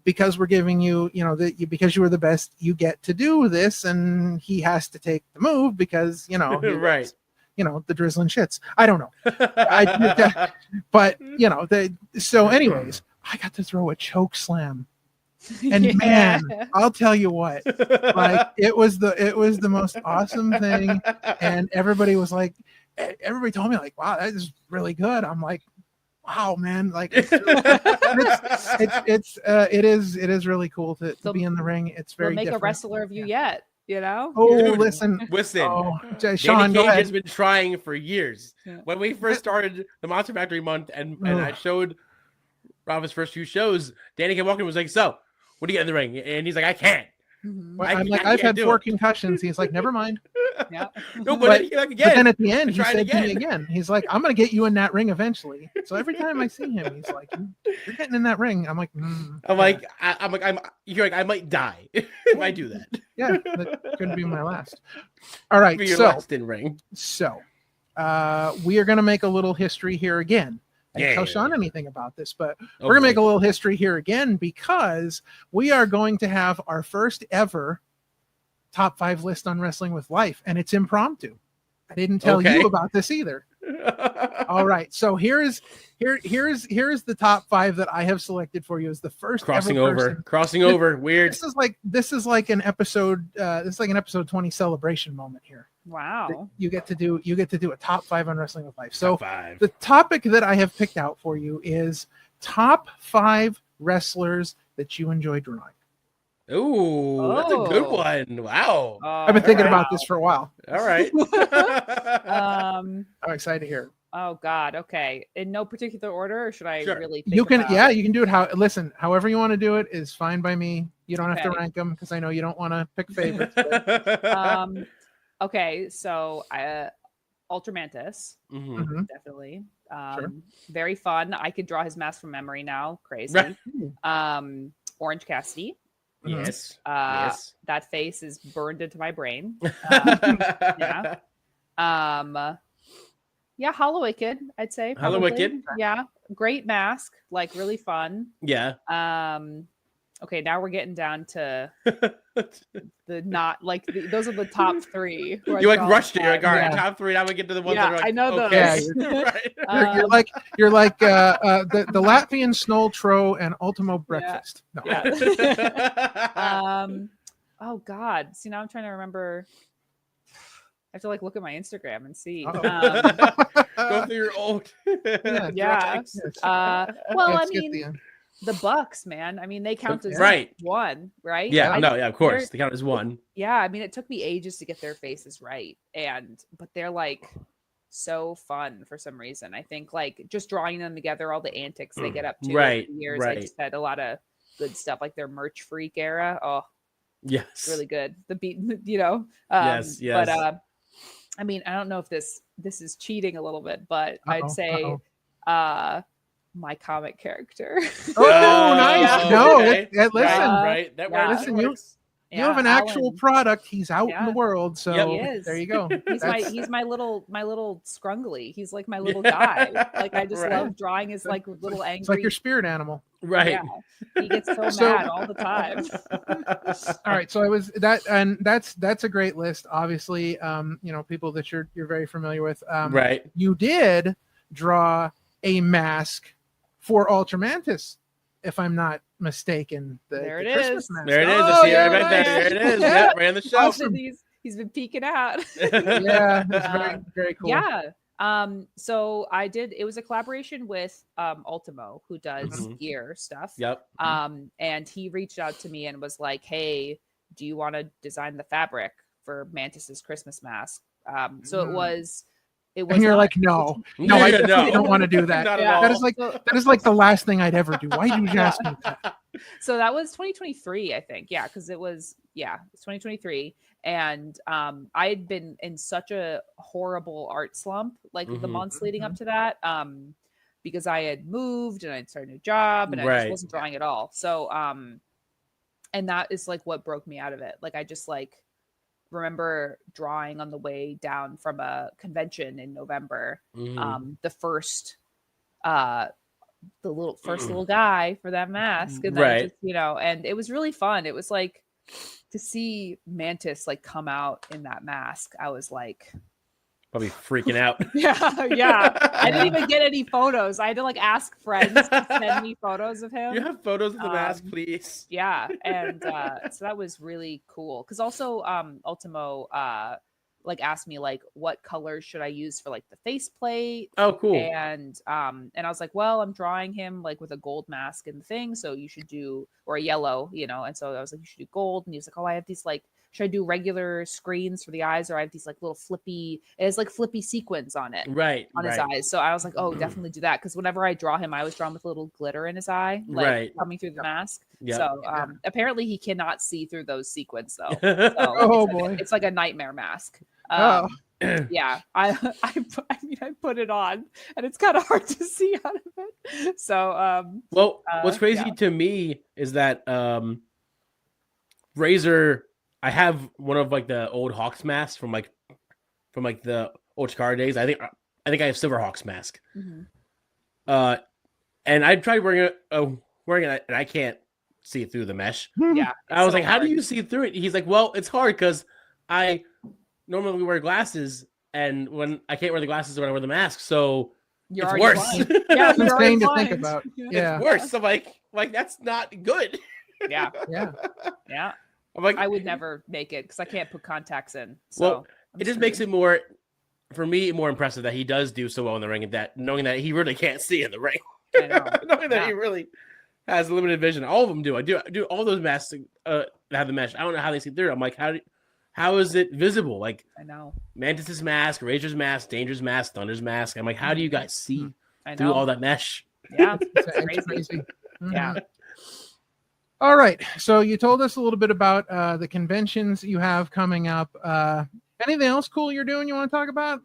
because we're giving you, because you were the best, you get to do this, and he has to take the move because right. The drizzling shits. I don't know. But so anyways, I got to throw a choke slam. And man, I'll tell you what, like it was the most awesome thing. And everybody told me like, wow, that is really good. I'm like, wow, man, like it is really cool to be in the ring. It's very make different. A wrestler of you yet. Oh, dude, listen. Oh, Sean, Danny Cage has been trying for years. Yeah. When we first started the Monster Factory month, and I showed Rob his first few shows, Danny came walking and was like, "So, what do you get in the ring?" And he's like, "I can't." Well, I've had 4 concussions. He's like, "Never mind." Yeah. No, but then, But then at the end, he Try it said to me again. again, he's like, I'm going to get you in that ring eventually. So every time I see him, he's like, you're getting in that ring. I'm like, you're like, I might die if I do that. yeah, that could be my last. All right. Be your So, last in ring. We are going to make a little history here again. I didn't tell Sean anything about this, but we're going to make a little history here again because we are going to have our first ever top 5 list on Wrestling with Life, and it's impromptu. I didn't tell you about this either. All right, so here's the top 5 that I have selected for you as the first crossing ever over. Weird. This is like an episode. This is like an episode 20 celebration moment here. Wow. You get to do a top 5 on Wrestling with Life. So Top 5. the topic that I have picked out for you is top 5 wrestlers that you enjoy drawing. Ooh, that's a good one. Wow. I've been thinking about this for a while. All right. I'm excited to hear it. Oh God. Okay. In no particular order, or should I really? Think you can. about Yeah, you can do it. However you want to do it is fine by me. You don't have to rank them because I know you don't want to pick favorites. But... Okay. So, Ultramantis, definitely. Sure. Very fun. I could draw his mask from memory now. Crazy. Orange Cassidy. Yes. Yes. That face is burned into my brain. Yeah. Yeah, Hollow Wicked, I'd say. Probably. Hollow Wicked. Yeah. Great mask. Like really fun. Yeah. Okay, now we're getting down to the not like those are the top 3. You like rushed it. You're like, all right, top 3. Now we get to the ones that are like, I know those. Yeah, right. you're like the Latvian Snow Tro and Ultimo Breakfast. Yeah. Oh God. See, now I'm trying to remember. I have to like look at my Instagram and see. Go through your old. Yeah. Well, I mean. The Bucks, man. I mean, they count as one, right? Yeah, of course. They count as one. Yeah, I mean, it took me ages to get their faces right. But they're like so fun for some reason. I think like just drawing them together, all the antics they get up to over the years. I just had a lot of good stuff, like their merch freak era. Oh, yes. Really good. The beat, yes. But I mean, I don't know if this is cheating a little bit, but I'd say my comic character. Oh, nice. No, listen. Right. That works. Listen, you have an actual product. He's out in the world, so there you go. He's my little scrungly. He's like my little guy. Like I just love drawing his like little angry. It's like your spirit animal. Right. Yeah. He gets so mad all the time. All right, so I was that, and that's a great list. Obviously, people that you're very familiar with. Right. You did draw a mask for Ultramantis, if I'm not mistaken. There it is. There it is. I see it right there. There it is. Yep, right on the shelf. Awesome. He's been peeking out. Yeah, that's very, very cool. Yeah. So it was a collaboration with Ultimo, who does gear stuff. Yep. And he reached out to me and was like, hey, do you want to design the fabric for Mantis's Christmas mask? So it was. And you're like, no, I definitely don't want to do that. That is like the last thing I'd ever do. Why did you ask me that? So that was 2023, I think. Yeah, because it was 2023. And I had been in such a horrible art slump, like the months leading up to that, because I had moved and I'd started a new job and I just wasn't drawing at all. So, and that is like what broke me out of it. Like I just remember drawing on the way down from a convention in November. The first little guy for that mask, and then and it was really fun. It was like to see Mantis like come out in that mask. I was like probably freaking out. Yeah. I didn't even get any photos. I had to like ask friends to send me photos of him. You have photos of the mask, please? Yeah, and so that was really cool. Because also, Ultimo like asked me like what colors should I use for like the faceplate. Oh, cool. And I was like, well, I'm drawing him like with a gold mask and thing, so you should do, or a yellow, And so I was like, you should do gold. And he was like, oh, I have these like. Should I do regular screens for the eyes, or I have these like little flippy? It has like flippy sequins on it, on his eyes. So I was like, oh, definitely do that, because whenever I draw him, I always draw him with a little glitter in his eye, like coming through the mask. Yep. So apparently he cannot see through those sequins though. So boy, it's like a nightmare mask. Yeah, I mean, I put it on, and it's kind of hard to see out of it. So, well, what's crazy to me is that Razor. I have one of like the old Hawks masks from the old Chikara days. I think I have Silverhawk's mask. Mm-hmm. And I tried wearing it, and I can't see through the mesh. Yeah, I was like, "How do you see through it?" He's like, "Well, it's hard because I normally wear glasses, and when I can't wear the glasses when I wear the mask, so it's worse." Yeah, it's insane to think about. Yeah, it's worse. I'm like that's not good. Yeah. I'm like, I would never make it because I can't put contacts in. So well, it just makes it more, for me, more impressive that he does do so well in the ring, and that knowing that he really can't see in the ring. I know. Knowing that he really has limited vision. All of them do. I do all those masks that have the mesh. I don't know how they see through. I'm like, how is it visible? Like, I know. Mantis's mask, Razor's mask, Danger's mask, Thunder's mask. I'm like, how do you guys see through all that mesh? Yeah, it's crazy. Mm-hmm. Yeah. All right. So you told us a little bit about the conventions you have coming up. Anything else cool you're doing you want to talk about?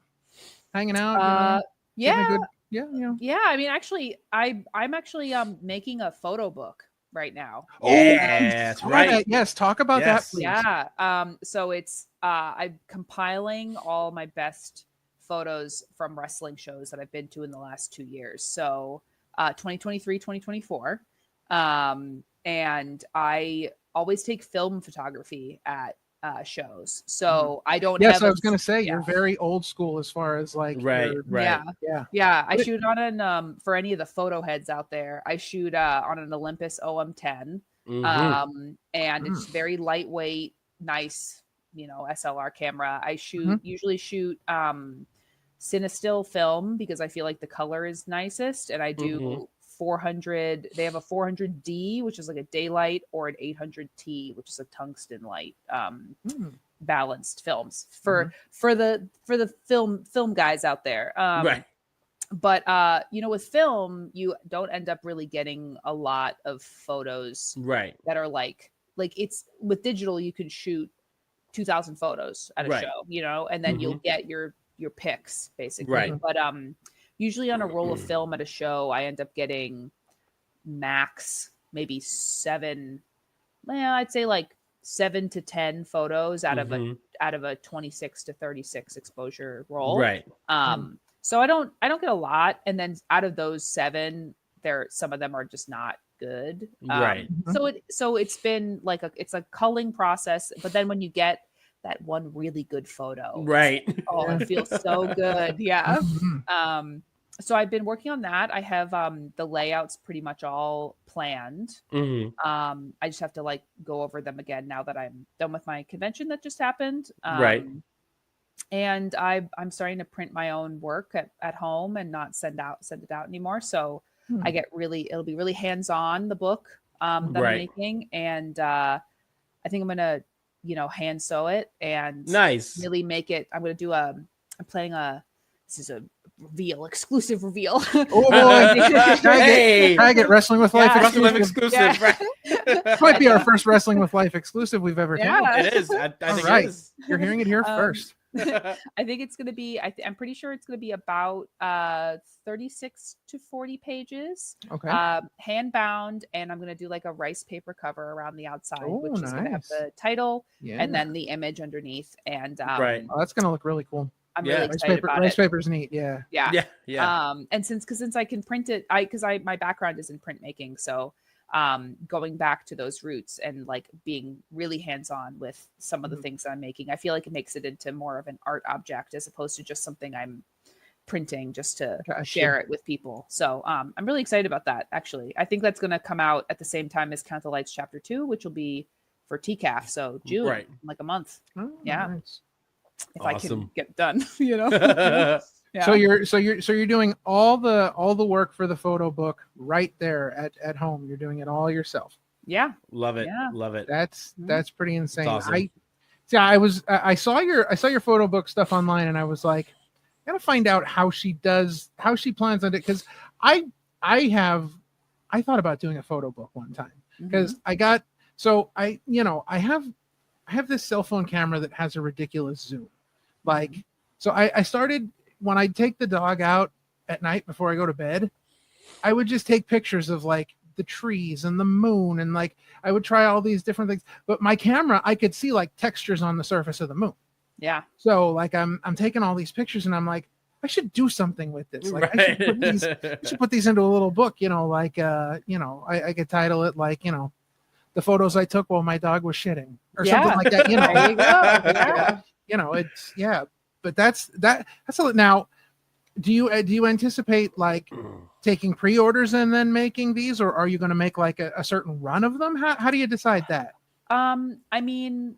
Hanging out? Yeah. Yeah. I mean, actually, I'm actually making a photo book right now. Yeah, that's right. Yes, talk about that, please. Yeah. So it's I'm compiling all my best photos from wrestling shows that I've been to in the last 2 years. So 2023, 2024. And I always take film photography at shows. So I don't Yes, I was going to say you're very old school as far as like right. Yeah. I shoot on an for any of the photo heads out there. I shoot on an Olympus OM10. And it's very lightweight, nice, SLR camera. I usually shoot Cinestill film because I feel like the color is nicest, and I do 400. They have a 400D, which is like a daylight, or an 800T, which is a tungsten light. Balanced films for the film guys out there. Right. But with film, you don't end up really getting a lot of photos that are like it's with digital, you can shoot 2,000 photos at a show, and then you'll get your picks basically. Right. But usually on a roll of film at a show, I end up getting max maybe 7. Well, I'd say like 7 to 10 photos out of a 26 to 36 exposure roll. Right. So I don't get a lot, and then out of those 7, some of them are just not good. Right. So it's been like it's a culling process, but then when you get that one really good photo, right? It feels so good. Yeah. So I've been working on that. I have the layouts pretty much all planned. I just have to go over them again now that I'm done with my convention that just happened. Right. And I'm starting to print my own work at home and not send it out anymore. So it'll be really hands-on, the book that I'm making. And I think I'm gonna, hand sew it and really make it. I'm gonna do I'm planning this is a exclusive reveal. Oh boy! Tag it, Wrestling with Life exclusive. This might be our first Wrestling with Life exclusive we've ever done. It is. I think it is. You're hearing it here first. I think it's going to be, I'm pretty sure it's going to be about 36 to 40 pages. Okay. Hand bound, and I'm going to do like a rice paper cover around the outside, which is going to have the title and then the image underneath. And that's going to look really cool. I'm really excited about rice paper's neat. Yeah. And since I can print it, because my background is in printmaking, so going back to those roots and being really hands-on with some of the things that I'm making, I feel like it makes it into more of an art object as opposed to just something I'm printing just to share it with people. So I'm really excited about that. Actually, I think that's going to come out at the same time as Count the Lights Chapter 2, which will be for TCAF. So June, like a month. Nice. If I can get it done, Yeah. So you're doing all the work for the photo book right there at home. You're doing it all yourself. Yeah. Love it. Yeah. Love it. That's pretty insane. That's awesome. I saw your photo book stuff online, and I was like, I gotta find out how she plans on it, because I thought about doing a photo book one time, because I have this cell phone camera that has a ridiculous zoom. Like, so I started when I take the dog out at night before I go to bed, I would just take pictures of like the trees and the moon, and like I would try all these different things. But my camera, I could see like textures on the surface of the moon. Yeah. So like I'm taking all these pictures, and I'm like, I should do something with this. Like I should put these into a little book, like I could title it like, the photos I took while my dog was shitting or something like that. There you go. Yeah. But that's a, now. Do you anticipate like taking pre-orders and then making these, or are you going to make like a certain run of them? How do you decide that? I mean,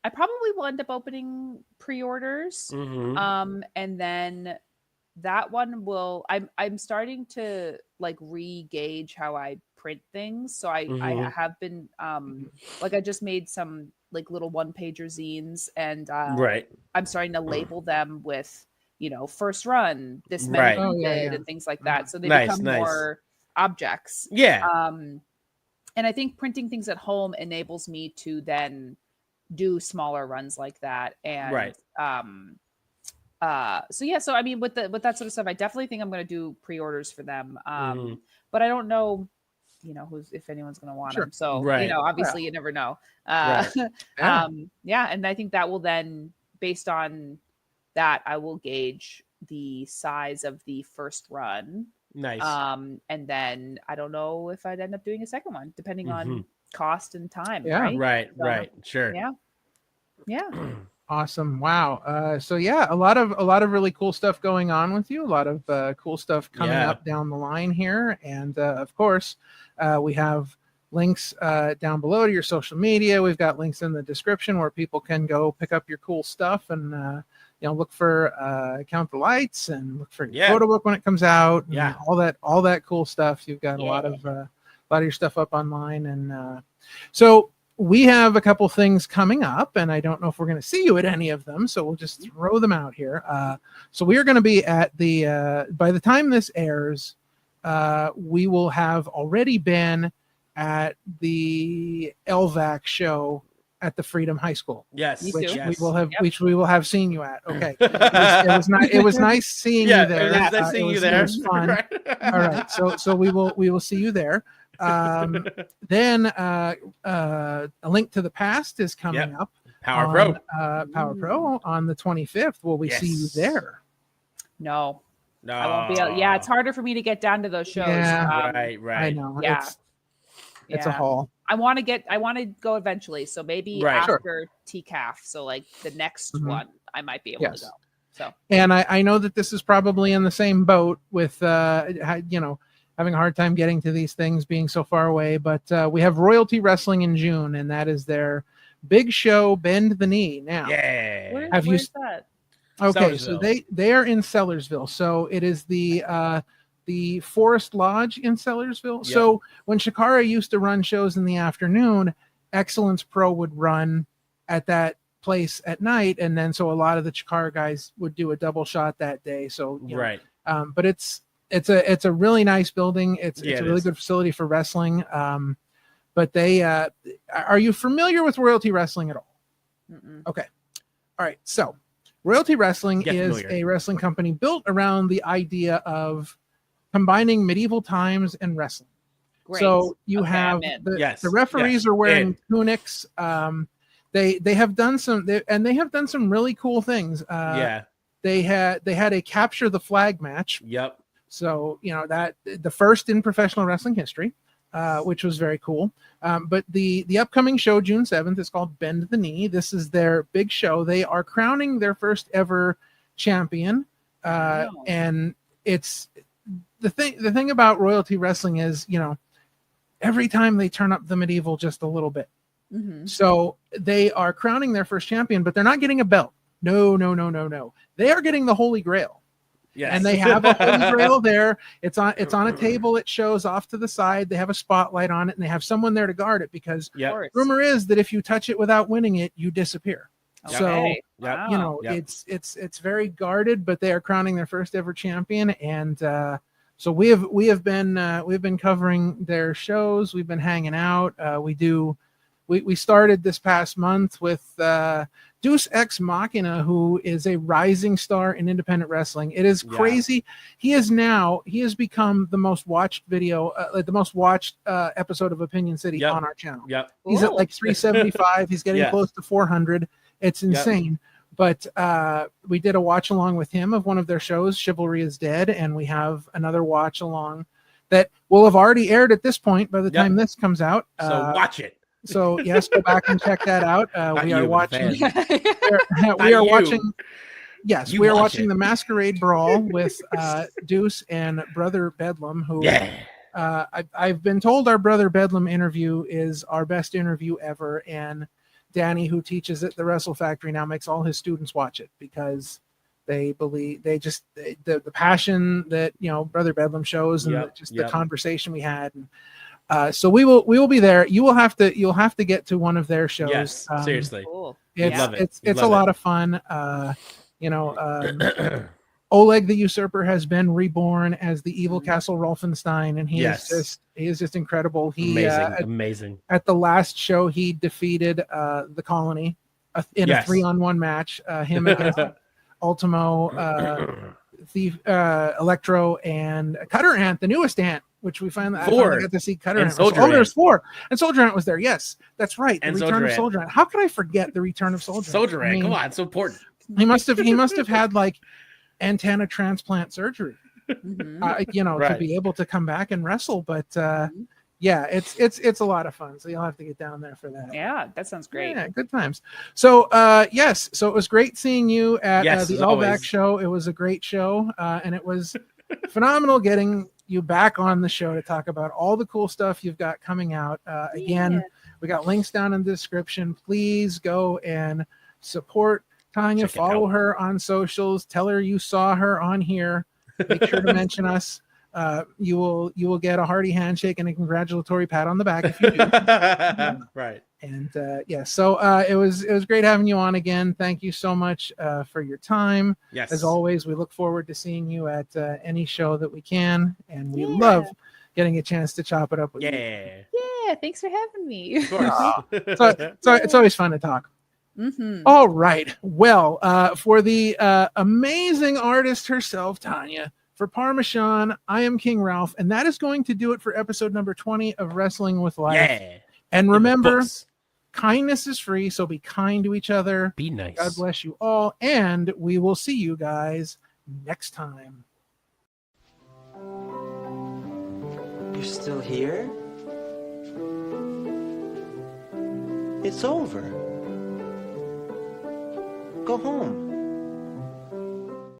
I probably will end up opening pre-orders. And then that one will, I'm starting to like re-gauge how I print things. So I have been, like I just made some like little one-pager zines, and I'm starting to label them with, first run, this many and things like that. So they become more objects. Yeah. And I think printing things at home enables me to then do smaller runs like that. And so I mean, with that sort of stuff, I definitely think I'm going to do pre-orders for them. But I don't know, if anyone's going to want them. So, obviously you never know. And I think that will then, based on that, I will gauge the size of the first run. Nice. And then I don't know if I'd end up doing a second one, depending on cost and time. Yeah. Right. Sure. Yeah. Awesome. Wow. So yeah, a lot of really cool stuff going on with you. A lot of cool stuff coming up down the line here. And of course, we have links down below to your social media. We've got links in the description where people can go pick up your cool stuff and look for Count the Lights and look for your photo book when it comes out. And all that cool stuff. You've got a lot of your stuff up online, and so we have a couple things coming up, and I don't know if we're going to see you at any of them, so we'll just throw them out here. So we are going to be at the by the time this airs, we will have already been at the LVAC show at the Freedom High School. Yes, which we will have seen you at. Okay, it was nice seeing you there. It was nice seeing you there. It was fun. All right, so we will see you there. Then a link to the past is coming up. Power Pro on the 25th. Will we see you there? No, I won't be able. Yeah, it's harder for me to get down to those shows. Yeah, right. I know. Yeah. It's a haul. I want to go eventually. So maybe after TCAF. So like the next one, I might be able to go. So, and I know that this is probably in the same boat with, having a hard time getting to these things being so far away, but we have Royalty Wrestling in June, and that is their big show, Bend the Knee. Now, where's that? Okay, so they are in Sellersville. So it is the Forest Lodge in Sellersville. Yep. So when Shakara used to run shows in the afternoon, Excellence Pro would run at that place at night, and then so a lot of the Shakara guys would do a double shot that day. So but it's a really nice building. It's a really good facility for wrestling. But they are you familiar with Royalty Wrestling at all? Mm-mm. Okay. All right. So Royalty Wrestling is a wrestling company built around the idea of combining medieval times and wrestling. Great. So you have the referees are wearing tunics. They have done some really cool things. They had a capture the flag match. Yep. So that the first in professional wrestling history, which was very cool. But the upcoming show June 7th is called Bend the Knee. This is their big show. They are crowning their first ever champion, and it's the thing about Royalty Wrestling is every time they turn up the medieval just a little bit. Mm-hmm. So they are crowning their first champion, but they're not getting a belt. No. They are getting the Holy Grail. Yes. And they have a Holy Grail there. It's on a table. It shows off to the side. They have a spotlight on it, and they have someone there to guard it because rumor is that if you touch it without winning it, you disappear. Okay. So it's very guarded, but they are crowning their first ever champion, and so we have been covering their shows. We've been hanging out. We do we started this past month with Deus Ex Machina, who is a rising star in independent wrestling. It is crazy. He has become the most watched video, the most watched episode of Opinion City on our channel. Yep. He's at like 375. He's getting close to 400. It's insane. But we did a watch along with him of one of their shows, Chivalry is Dead, and we have another watch along that will have already aired at this point by the time this comes out. So watch it. So yes, go back and check that out. We are watching. We are watching. Yes, we are watching the Masquerade Brawl with Deuce and Brother Bedlam. Who I've been told our Brother Bedlam interview is our best interview ever, and Danny, who teaches at the Wrestle Factory now, makes all his students watch it because they believe the passion that Brother Bedlam shows and the conversation we had. And, so we will be there. You'll have to get to one of their shows. Yes, seriously. Cool. It's a lot of fun. Oleg the Usurper has been reborn as the evil Castle Rolfenstein, and he is just incredible. He amazing. At the last show, he defeated the Colony in a 3-on-1 match. Him against Ultimo, Thief, Electro, and Cutter Ant, the newest Ant. Which we finally got to see Cutter Ant. There's 4. And Soldier Ant was there. Yes, that's right. The return of Soldier Ant. How could I forget the return of Soldier Ant? Soldier Ant, come on, it's so important. He must have had like antenna transplant surgery, to be able to come back and wrestle. But it's a lot of fun. So you'll have to get down there for that. Yeah, that sounds great. Yeah, good times. So so it was great seeing you at the LVAC show. It was a great show, and it was phenomenal getting you back on the show to talk about all the cool stuff you've got coming out. Again, we got links down in the description. Please go and support Tanya. Follow her on socials. Tell her you saw her on here. Make sure to mention us. You will get a hearty handshake and a congratulatory pat on the back if you do. Right. And so it was great having you on again. Thank you so much for your time. Yes. As always, we look forward to seeing you at any show that we can, and we love getting a chance to chop it up with you. Yeah, thanks for having me. Of course. It's always fun to talk. Mm-hmm. All right. Well, for the amazing artist herself, Tanya, for Parmesan, I am King Ralph, and that is going to do it for episode number 20 of Wrestling with Life. Yeah. And remember, kindness is free, so be kind to each other. Be nice. God bless you all, and we will see you guys next time. You're still here? It's over. Go home.